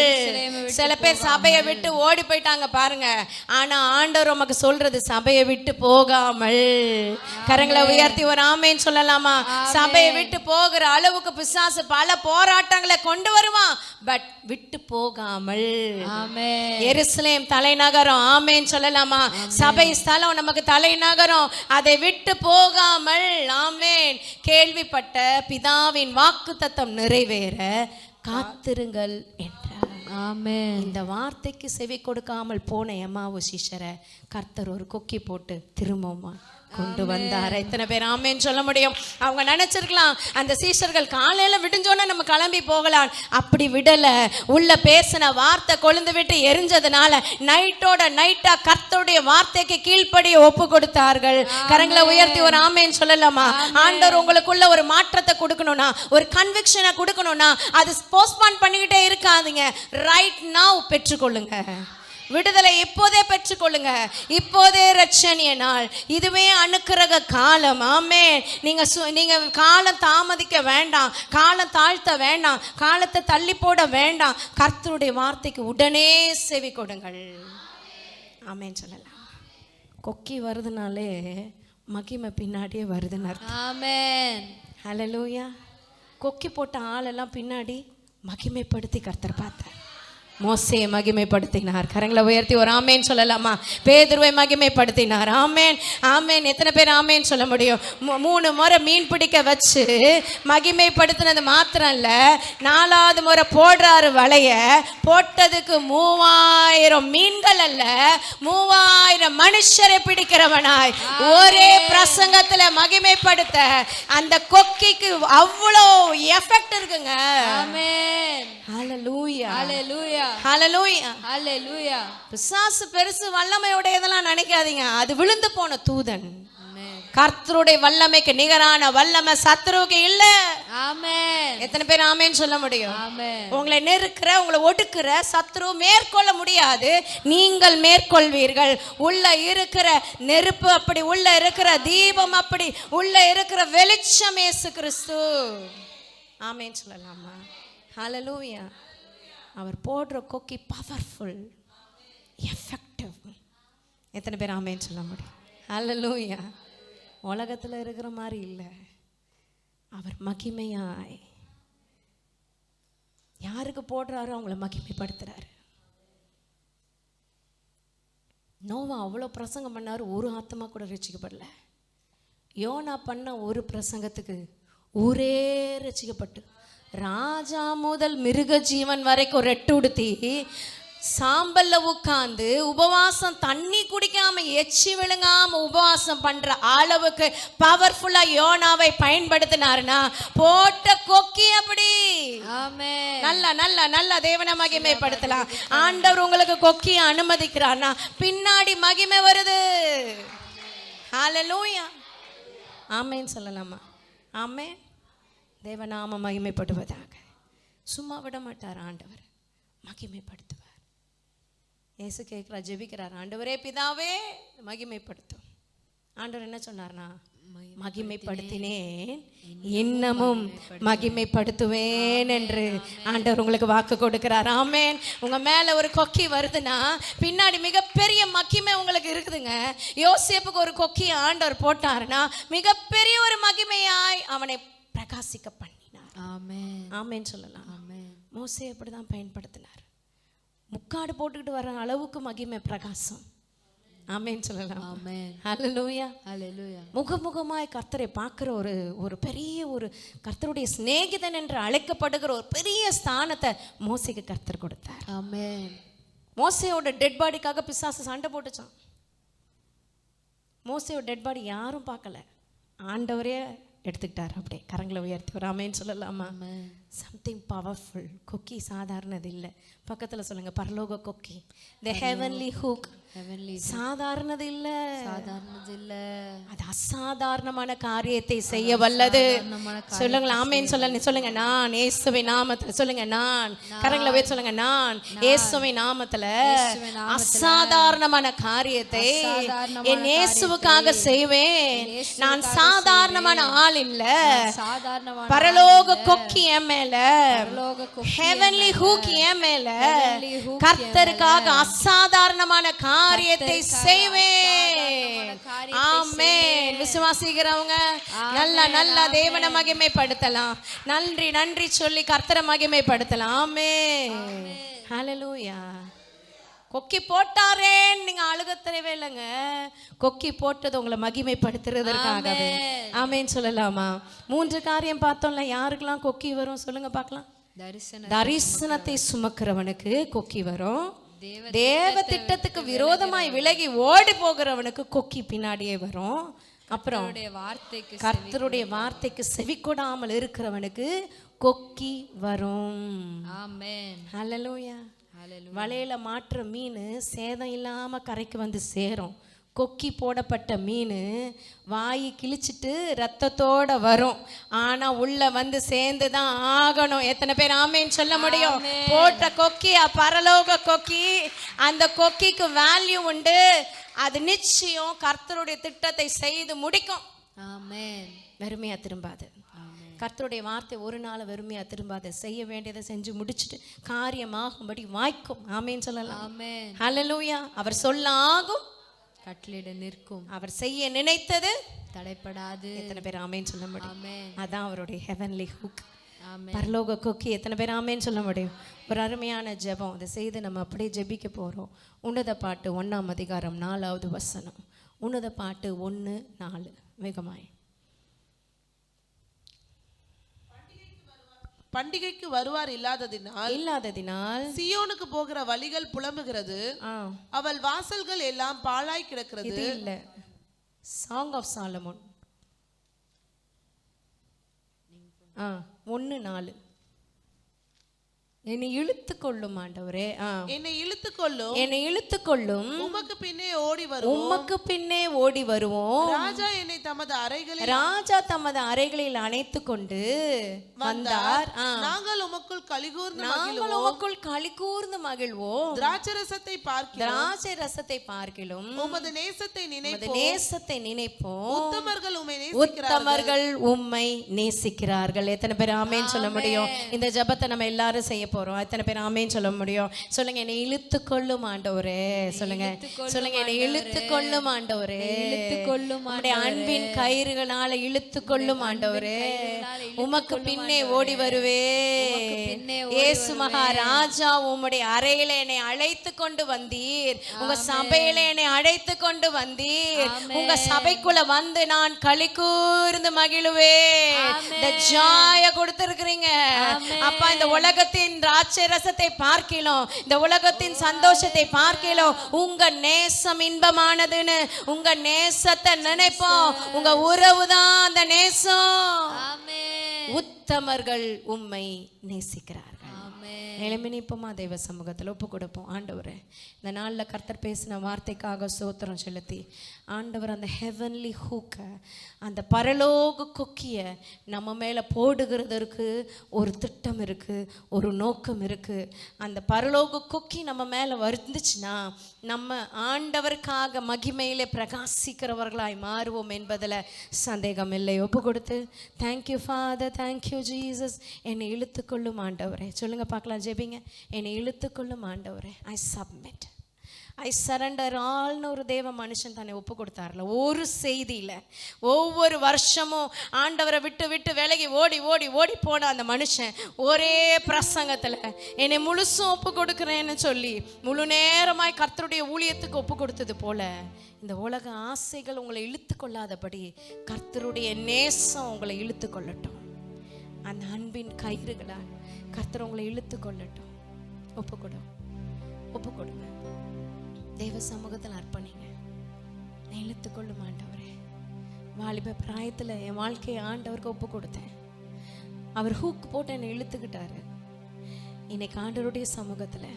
சில பேர் சபையை விட்டு ஓடி போயிட்டாங்க பாருங்க, ஆனா ஆண்டவர் உமக்கு சொல்றது சபையை விட்டு போகாமல். கரங்களை உயர்த்தி ஒரு ஆமேன்னு சொல்லலாமா? சபையை விட்டு போகிற அளவுக்கு பிசாசு பல போராட்டங்களை கொண்டு வருவான், பட் விட்டு போகாமல். எருசலேம் தலைநகரம், ஆமேன்னு சொல்லலாமா? சபை ஸ்தலம் நமக்கு தலைநகரம், அதை விட்டு போகாமல். ஆமென். கேள்விப்பட்ட பிதாவின் வாக்குத்தத்தம் நிறைவேற காத்திருங்கள் என்றார். ஆமென். இந்த வார்த்தைக்கு செவி கொடுக்காமல் போன எம்மாவு சீஷரை கர்த்தர் ஒரு கொக்கி போட்டு திரும்பவுமா கொண்டு வந்தார். எத்தனை பேர் ஆமென் சொல்ல முடியும்? அவங்க நினைச்சிருக்கலாம் அந்த சீஷர்கள் காலையில விடிஞ்சோன்னா நம்ம கிளம்பி போகலாம், அப்படி விடல. உள்ள பேசின வார்த்தை கொழுந்து விட்டு எரிஞ்சதுனால நைட்டோட நைட்டா கர்த்தருடைய வார்த்தைக்கு கீழ்ப்படிய ஒப்பு கொடுத்தார்கள். கரங்களை உயர்த்தி ஒரு ஆமென் சொல்லலாமா? ஆண்டவர் உங்களுக்குள்ள ஒரு மாற்றத்தை கொடுக்கணும்னா, ஒரு கன்விக்ஷனை கொடுக்கணும்னா, அது போஸ்ட்பான் பண்ணிக்கிட்டே இருக்காதீங்க. ரைட் நவ் பெற்றுக்கொள்ளுங்க. விடுதலை இப்போதே பெற்றுக்கொள்ளுங்க. இப்போதே ரட்சணிய நாள், இதுவே அனுக்கிரக காலம். ஆமென். நீங்க காலம் தாமதிக்க வேண்டாம், காலம் தாழ்த்த வேண்டாம், காலத்தை தள்ளி போட வேண்டாம். கர்த்தருடைய வார்த்தைக்கு உடனே செவி கொடுங்கள். ஆமென் சொல்லலாம். கொக்கி வருதுனாலே மகிமை பின்னாடியே வருதுன்னு அர்த்தம். ஆமென். ஹல்லேலூயா. கொக்கி போட்ட ஆளெல்லாம் பின்னாடி மகிமைப்படுத்தி கர்த்தர் பார்த்தார். மோசேயை மகிமைப்படுத்தினார். கரங்களை உயர்த்தி ஒரு ஆமேன் சொல்லலாமா? பேதுருவை மகிமைப்படுத்தினார். ஆமேன். ஆமேன். எத்தனை பேர் ஆமேன் சொல்ல முடியும்? 3 முறை மீன் பிடிக்க வச்சு மகிமைப்படுத்தினது மாத்திரம் இல்ல, 4ஆவது முறை போடுறாரு வலைய. போட்டதுக்கு 3000 மீன்கள் அல்ல, 3000 மனுஷரை பிடிக்கிறவனாய் ஒரே பிரசங்கத்துல மகிமைப்படுத்த அந்த கொக்கிக்கு அவ்வளோ எஃபெக்ட் இருக்குங்க. ஆமென். ஹல்லேலூயா. ஹalleluya. ஹல்லேலூயா. ஹalleluya. பிசாசு பெருசு வல்லமையுடையதெல்லாம் நினைக்காதீங்க, அது விழுந்து போன தூதன். கர்த்தருடைய வல்லமைக்கு நிகரான வல்லமை சத்துருவுக்கு இல்ல. ஆமென். எத்தனை பேர் ஆமென் சொல்ல முடியும்? ஆமென். உங்களை நெருக்கிற, உங்களை ஒடுக்குற சத்துரு மேற்கொள்ள முடியாது, நீங்கள் மேற்கொள்வீர்கள். உள்ள இருக்கிற நெருப்பு அப்படி, உள்ள இருக்கிற தீபம் அப்படி, உள்ள இருக்கிற வெளிச்சம் இயேசு கிறிஸ்து. ஆமென் சொல்லலாமா? ஹல்லேலூயா. அவர் போடுற கொக்கி பவர்ஃபுல், எஃபெக்டிவ். எத்தனை பேர் ஆமென் சொல்ல முடியும்? ஹல்லேலூயா. உலகத்தில் இருக்கிற மாதிரி இல்லை, அவர் மகிமையாய் யாருக்கு போடுறாரோ அவங்கள மகிமைப்படுத்துறாரு. நோவா அவ்வளோ பிரசங்கம் பண்ணாரு, ஒரு ஆத்மா கூட ரட்சிக்கப்படல. யோனா பண்ண ஒரு பிரசங்கத்துக்கு ஊரே ரட்சிக்கப்பட்டு, ராஜா முதல் மிருக ஜீவன் வரைக்கும் ரெட்டு உடுத்தி சாம்பல்ல உட்கார்ந்து உபவாசம், தண்ணி குடிக்காம எச்சி விழுங்காம உபவாசம் பண்ற அளவுக்கு பவர்ஃபுல்லா யோனாவை பயன்படுத்தினாருன்னா போட்ட கொக்கி அப்படி. ஆமென். நல்ல நல்ல நல்ல தேவனை மகிமைப்படுத்தலாம். ஆண்டவர் உங்களுக்கு கொக்கியை அனுமதிக்கிறார்னா பின்னாடி மகிமை வருது. ஹல்லேலூயா. ஆமென் சொல்லலாமா? ஆமென். தேவநாம மகிமைப்படுவதாக. சும்மா விட மாட்டார் ஆண்டவர், மகிமைப்படுத்துவார். இயேசு கேட்கிறார், ஜெபிக்கிறார், ஆண்டவரே பிதாவே மகிமைப்படுத்தும். ஆண்டவர் என்ன சொன்னார்னா, மகிமைப்படுத்தினேன் இன்னமும் மகிமைப்படுத்துவேன் என்று ஆண்டவர் உங்களுக்கு வாக்கு கொடுக்கிறார். ஆமென். உங்க மேல ஒரு கொக்கி வருதுன்னா பின்னாடி மிகப்பெரிய மகிமை உங்களுக்கு இருக்குதுங்க. யோசேப்புக்கு ஒரு கொக்கி ஆண்டவர் போட்டாருன்னா மிகப்பெரிய ஒரு மகிமையாய் அவனை பிரகாசிக்க பண்ணினார். ஆமென். ஆமென் சொல்லலாம். ஆமென். மோசே அப்படிதான் பயன்படுத்தினார். முக்காடு போட்டுக்கிட்டு வர அளவுக்கு மகிமை பிரகாசம். ஆமென் சொல்லலாம். ஆமென். ஹல்லேலூயா. ஹல்லேலூயா. முகமுகமாய் கர்த்தரை பார்க்கிற ஒரு பெரிய ஒரு கர்த்தருடைய சிநேகிதன் என்று அழைக்கப்படுகிற ஒரு பெரிய ஸ்தானத்தை மோசேக்கு கர்த்தர் கொடுத்தார். ஆமென். மோசேயோட டெட் பாடிக்காக பிசாசு சண்டை போட்டுச்சான். மோசேயோட டெட் பாடி யாரும் பார்க்கல, ஆண்டவரே எடுத்துக்கிட்டார். அப்படியே கரங்களை உயர்த்தி ஒரு ஆமென் சொல்லலாமா? Something powerful. கொக்கி சாதாரணது இல்லை. பக்கத்தில் சொல்லுங்க, பரலோக கொக்கி, தி ஹெவன்லி ஹூக். சாதாரணது இல்ல, சாதாரணது இல்ல, அது அசாதாரணமான காரியத்தை செய்ய வல்லது. சொல்லுங்க ஆமென் சொல்லுங்க. நான் இயேசுவின் நாமத்துல சொல்லுங்க, நான் கரங்களை உயர்த்தி சொல்லுங்க, நான் இயேசுவின் நாமத்துல அசாதாரணமான காரியத்தை என் இயேசுவுக்காக செய்வேன். நான் சாதாரணமான ஆள் இல்ல, சாதாரணமான பரலோக கொக்கி என் மேல, ஹெவன்லி ஹூக் என் மேல, கர்த்தருக்காக அசாதாரணமான காரியத்தை செய்வேன். ஆமென். விசுவாசிக்கிறவங்க நல்ல தேவனை மகிமைப்படுத்தலாம். நன்றி சொல்லி கர்த்தரை மகிமைப்படுத்தலாம். ஆமென். ஹல்லேலூயா. கொக்கி போட்டாரேன்னு நீங்க அழுக தேவை இல்லைங்க. கொக்கி போட்டது உங்களை மகிமைப்படுத்துறதற்காகவே. ஆமென் சொல்லலாமா? 3 காரியம் பார்த்தோம்ல. யாருக்கெல்லாம் கொக்கி வரும் சொல்லுங்க பார்க்கலாம். தரிசனத்தை சுமக்கிறவனுக்கு கொக்கி வரும். தேவ திட்டத்துக்கு விரோதமாய் விலகி ஓடி போகிறவனுக்கு கொக்கி பின்னாடியே வரும். அப்புறம் கர்த்தருடைய வார்த்தைக்கு செவி கொடாமல் இருக்கிறவனுக்கு கொக்கி வரும். ஆமென். ஹல்லேலூயா. வலையில மாற்ற மீன் சேதம் இல்லாம கரைக்கு வந்து சேரும். கொக்கி போடப்பட்ட மீன் வாயை கிழிச்சிட்டு ரத்தத்தோட வரும். ஆனா உள்ள வந்து சேர்ந்து தான் ஆகணும். எத்தனை பேர் ஆமென் சொல்ல முடியும்? போட்ட கொக்கி பரலோக கொக்கி. அந்த கொக்கிக்கு வேல்யூ உண்டு. அது நிச்சயம் கர்த்தருடைய திட்டத்தை செய்து முடிக்கும். ஆமென். வெறுமையா திரும்பாது. கர்த்தருடைய வார்த்தை ஒரு நாள் வெறுமையா திரும்பாது. செய்ய வேண்டியதை செஞ்சு முடிச்சுட்டு காரியமாகும்படி வாய்க்கும். ஆமென் சொல்லலாம். ஆமென். ஹல்லேலூயா. அவர் சொல்ல ஆகும், கட்டளையிட நிற்கும். அவர் செய்ய நினைத்தது தடைப்படாது. எத்தனை பேர் ஆமென் சொல்ல முடியும்? ஆமென். அதான் அவருடைய ஹெவன்லி ஹூக், ஆமென். பரலோக கொக்கி. எத்தனை பேர் ஆமென் சொல்ல முடியும்? ஒரு அருமையான ஜெபம் அதை செய்து நம்ம அப்படியே ஜெபிக்க போறோம். உன்னத பாட்டு 1ஆம் அதிகாரம் 4வது வசனம். உன்னத பாட்டு 1:4. வேகமாய். பண்டிகைக்கு வருவார் இல்லாததினால் சியோனுக்கு போகிற வழிகள் புலம்புகிறது. அவள் வாசல்கள் எல்லாம் பாழாய் கிடக்கிறது. இது இல்ல, சாங் ஆஃப் சாலமோன் 1:4. என்னை இழுத்து கொள்ளும் ஆண்டவரே, என்னை இழுத்து கொள்ளும், உமக்கு பின்னே ஓடி வருவோம். ராஜா தமது அறைகளில் அணைத்து கொண்டு வந்தார். நாங்கள் உமக்குள் களிகூர்ந்து மகிழ்வோம். திராட்சை ரசத்தை பார்க்கிலும் உமது நேசத்தை நினைப்போம். உத்தமர்கள் உம்மை நேசிக்கிறார்கள். எத்தனை பேர் ஆமென் சொல்ல முடியும்? இந்த ஜெபத்தை நம்ம எல்லாரும் செய்ய போறோம். எத்தனை பேர் ஆமென் சொல்ல முடியும்? சொல்லுங்க, என்னை இழுத்து கொள்ளும் ஆண்டவரே. சொல்லுங்க, என்னை இழுத்து கொள்ளும் ஆண்டவரே. உம்முடைய அன்பின் கயிறுகளால இழுத்து கொள்ளும் ஆண்டவரே. உமக்கு பின்னே ஓடி வருவே. இயேசு மகாராஜா, உம்முடைய அறையில என்னை அழைத்து கொண்டு வந்தீர். உங்க சபையில என்னை அழைத்து கொண்டு வந்தீர். உங்க சபைக்குள்ள வந்து நான் களி கூர்ந்து மகிழுவேன். இந்த ஜாய கொடுத்திருக்கிறீங்க அப்பா. இந்த உலகத்தின் திராட்சை ரசத்தை பார்க்கலாம், இந்த உலகத்தின் சந்தோஷத்தை பார்க்கலாம். உங்க நேசம் இன்பமானதுன்னு உங்க நேசத்தை நினைப்போம். உங்க உறவுதான் அந்த நேசம். உத்தமர்கள் உம்மை நேசிக்கிறார்கள். எழும்பி நிற்போமா தெய்வ சமூகத்தில் ஒப்பு கொடுப்போம். ஆண்டவரே, இந்த நாளில் கர்த்தர் பேசின வார்த்தைக்காக ஸ்தோத்திரம் செலுத்தி, ஆண்டவர் அந்த ஹெவன்லி ஹூக்கை, அந்த பரலோக கொக்கிய நம்ம மேலே போடுகிறதற்கு ஒரு திட்டம் இருக்குது, ஒரு நோக்கம் இருக்குது. அந்த பரலோக கொக்கி நம்ம மேலே வந்துச்சுன்னா நம்ம ஆண்டவருக்காக மகிமையிலே பிரகாசிக்கிறவர்களாய் மாறுவோம் என்பதில் சந்தேகம் இல்லை. ஒப்பு கொடுத்து, தேங்க்யூ ஃபாதர், தேங்க்யூ ஜீசஸ், என்னை இழுத்துக்கொள்ளும் ஆண்டவரே. சொல்லுங்க பார்க்கலாம், ஜெபிங்க. என்னை இழுத்துக்கொள்ளும் ஆண்டவரே, ஐ சப்மிட், ஐ சரண்டர் ஆல்னு ஒரு தேவ மனுஷன் தானே ஒப்பு கொடுத்தார்ல. ஒரு செய்தியில் ஒவ்வொரு வருஷமும் ஆண்டவரை விட்டு விட்டு விலகி ஓடி ஓடி ஓடி போன அந்த மனுஷன் ஒரே பிரசங்கத்தில் என்னை முழுசும் ஒப்பு கொடுக்குறேன்னு சொல்லி முழு நேரமாய் கர்த்தருடைய ஊழியத்துக்கு ஒப்பு கொடுத்தது போல இந்த உலக ஆசைகள் உங்களை இழுத்து கொள்ளாதபடி கர்த்தருடைய நேசம் உங்களை இழுத்து கொள்ளட்டும். அந்த அன்பின் கயிறுகளால் கர்த்தர் உங்களை இழுத்து கொள்ளட்டும். ஒப்பு கொடுங்க. தேவ சமூகத்தில் அர்ப்பணிங்க. இழுத்துக்கொள்ளும் ஆண்டவரே. வாலிப பிராயத்தில் என் வாழ்க்கையை ஆண்டவருக்கு ஒப்பு கொடுத்தேன். அவர் ஹூக் போட்டு என்னை இழுத்துக்கிட்டாரு. இன்னைக்கு ஆண்டவருடைய சமூகத்தில்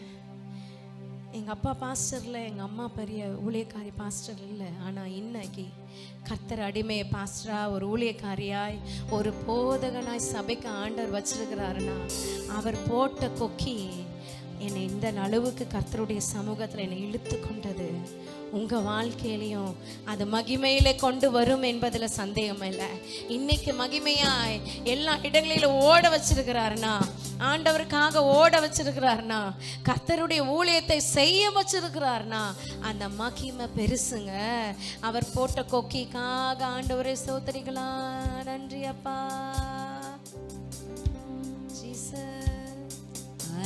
எங்கள் அப்பா பாஸ்டரில், எங்கள் அம்மா பெரிய ஊழியக்காரி பாஸ்டர் இல்லை. ஆனால் இன்னைக்கு கர்த்தர் அடிமையை பாஸ்டராக, ஒரு ஊழியக்காரியாய், ஒரு போதகனாய் சபைக்கு ஆண்டவர் வச்சிருக்கிறாருன்னா அவர் போட்ட கொக்கி என்னை இந்த அளவுக்கு கர்த்தருடைய சமூகத்தில் என்னை இழுத்து கொண்டது. உங்கள் வாழ்க்கையிலையும் அது மகிமையிலே கொண்டு வரும் என்பதில் சந்தேகம் இல்லை. இன்னைக்கு மகிமையாய் எல்லா இடங்களிலும் ஓட வச்சிருக்கிறாருன்னா, ஆண்டவருக்காக ஓட வச்சிருக்கிறாருன்னா, கர்த்தருடைய ஊழியத்தை செய்ய வச்சிருக்கிறாருன்னா அந்த மகிமை பெருசுங்க. அவர் போட்ட கொக்கிக்காக ஆண்டவரை ஸ்தோத்திரிக்கலாம். நன்றி அப்பா.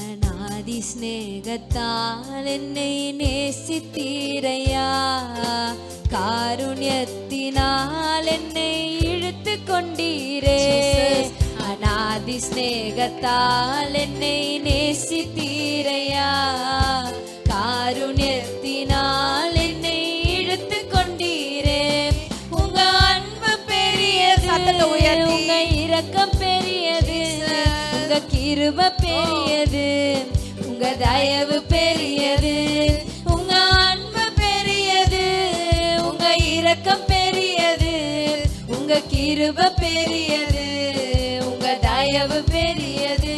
அநாதி ஸ்நேகத்தால் என்னை நேசித்தீரையா, காருண்யத்தினால் என்னை இழுத்து கொண்டீரே. அநாதி ஸ்நேகத்தால் என்னை நேசித்தீரையா, காருண்யத்தினால் என்னை இழுத்து கொண்டீரே. உங்க அன்பு பெரியது, உங்க இரக்கம் பெரியது, உங்க கிருபை பெரியது, உங்க தயவு பெரியது, உங்க அன்பு பெரியது, உங்க இரக்கம் பெரியது, உங்க கிருபை பெரியது, உங்க தயவு பெரியது.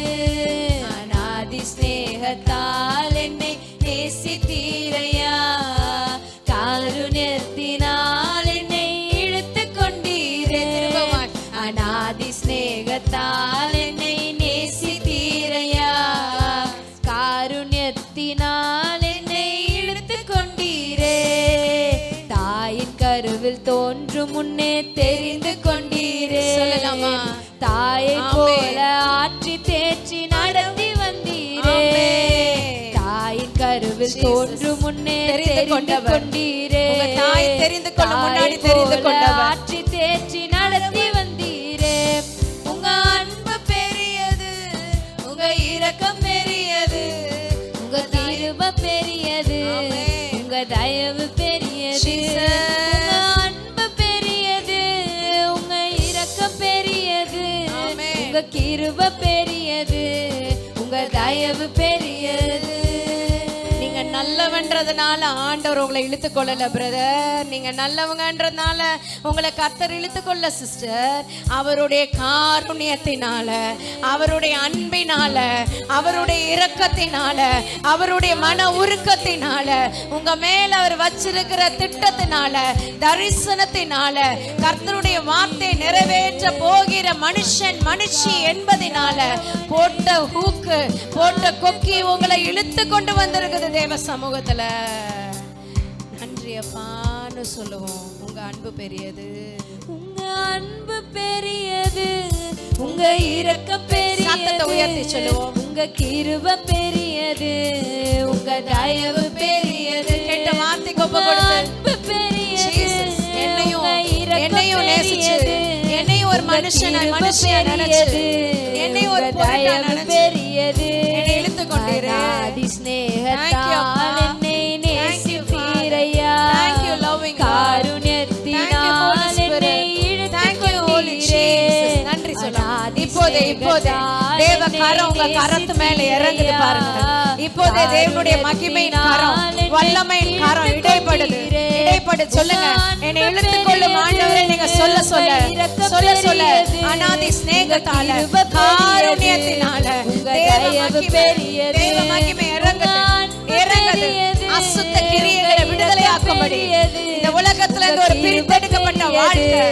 அநாதி ஸ்நேகத்தால் என்னை நேசித்தீரையா, காருண்யத்தினால் என்னை இழுத்து கொண்டீரே. அநாதி ஸ்நேகத்தால் என்னை நேசித்தீரையா, காருண்யத்தினால் என்னை இழுத்து கொண்டீரே. தாயின் கருவில் தோன்றும் முன்னே தெரிந்து கொண்டீரே. சொல்லலாமா? தாயை போல ஆற்றி தேற்றி நடத்தி வந்தீரே. தாயின் கருவில் தோன்றும் முன்னே தெரிந்து கொண்டீரே. தாய் தெரிந்து கொள்ள முன்னாடி தெரிந்து கொண்டவர், ஆற்றி தேற்றி நடத்தி வந்தீரே. உங்க அன்பு பெரியது, உங்க இரக்கம் பெரியது, உங்க கிருபை பெரியது, உங்க தயவு பெரியது. உங்க அன்பு பெரியது, உங்க இரக்கம் பெரியது, உங்க கிருபை பெரியது, உங்க தயவு பெரியது. நீங்க நல்லவன்றதுனால ஆண்டவர் உங்களை இழுத்து கொள்ளல பிரதர். நீங்க நல்லவங்கன்றதுனால உங்களை கர்த்தர் இழுத்து கொள்ள சிஸ்டர். அவருடைய காருண்யத்தினால, அவருடைய அன்பினால, அவருடைய இரக்கத்தினால, அவருடைய மன உருக்கத்தினால, உங்க மேல அவர் வச்சிருக்கிற திட்டத்தினால, தரிசனத்தினால, கர்த்தருடைய வார்த்தை நிறைவேற்ற போகிற மனுஷன் மனுஷி என்பதினால போட்ட ஹூக்கு, போட்ட கொக்கி உங்களை இழுத்து கொண்டு வந்திருக்குது தேவ சமூகத்துல. நன்றி அப்பான்னு சொல்லுவோம். உங்க அன்பு பெரியது, உங்க அன்பு பெரியது, உங்க இரக்கம் பெரியது. சத்தத்தை உயர்த்தி சொல்லுவோம். உங்க கிருபை பெரியது, உங்க தயவு பெரியது. கேட்ட வார்த்தைக்கு ஒப்பு கொடுத்து அன்பு பெரியது, என்னையும் நேசிச்சு, என்னையும் ஒரு மனுஷனை மனுஷியா நினைச்சு, என்னையும் ஒரு தயவு பெரியது. என்னை இழுத்து கொண்டீரே. அநாதி ஸ்நேகத்தால் என்னை நேசித்தீரையா, காருண்யத்தினால் என்னை இழுத்து கொண்டீரே. நன்றி சொல்லுங்க. இப்போதே தேவ கரம் உங்க கரத்து மேல இறங்குது பாருங்க. இப்போதே தேவனுடைய மகிமையின் கரம், வல்லமையின் கரம் இடைப்படுது. சொல்லுங்க, என்னை இழுத்துக் கொள்ளும் ஆண்டவரே. நீங்க சொல்ல சொல்ல சொல்ல சொல்ல அநாதி ஸ்நேகத்தால காருண்யத்தினால தேவ மகிமை இறங்குது இறங்குது. அசுத்த கிரியைகளை விடுதலையாக்கும்படி இந்த உலகத்துல இருந்து ஒரு பிரித்தெடுக்கப்பட்ட வாழ்க்கை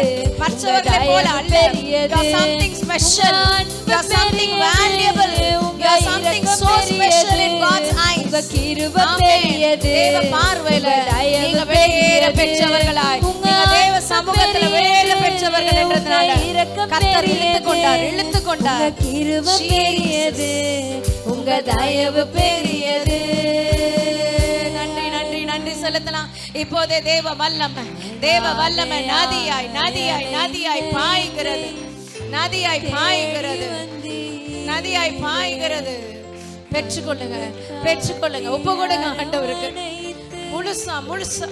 மற்றவர்களை போல அல்ல. You are something special, you are something valuable, you are something so special in God's eyes. தேவ பார்வையில நீங்க வெளியேற பெற்றவர்களாய், நீங்க தேவ சமூகத்துல வெளியேற பெற்றவர்கள் என்றதுனால கர்த்தர் இழுத்து கொண்டார். கிருபை பெரியது, உங்க தயவு பெரியது. நன்றி நன்றி நன்றி செலுத்தலாம். இப்போதே தேவ வல்லமை நதியாய் நதியாய் நதியாய் பாய்கிறது, நதியாய் பாய்கிறது, நதியாய் பாய்கிறது. பெற்றுக்கொள்ளுங்க, பெற்றுக்கொள்ளுங்க, ஒப்பு கொடுங்க ஆண்டவருக்கு முழுசா முழுசா.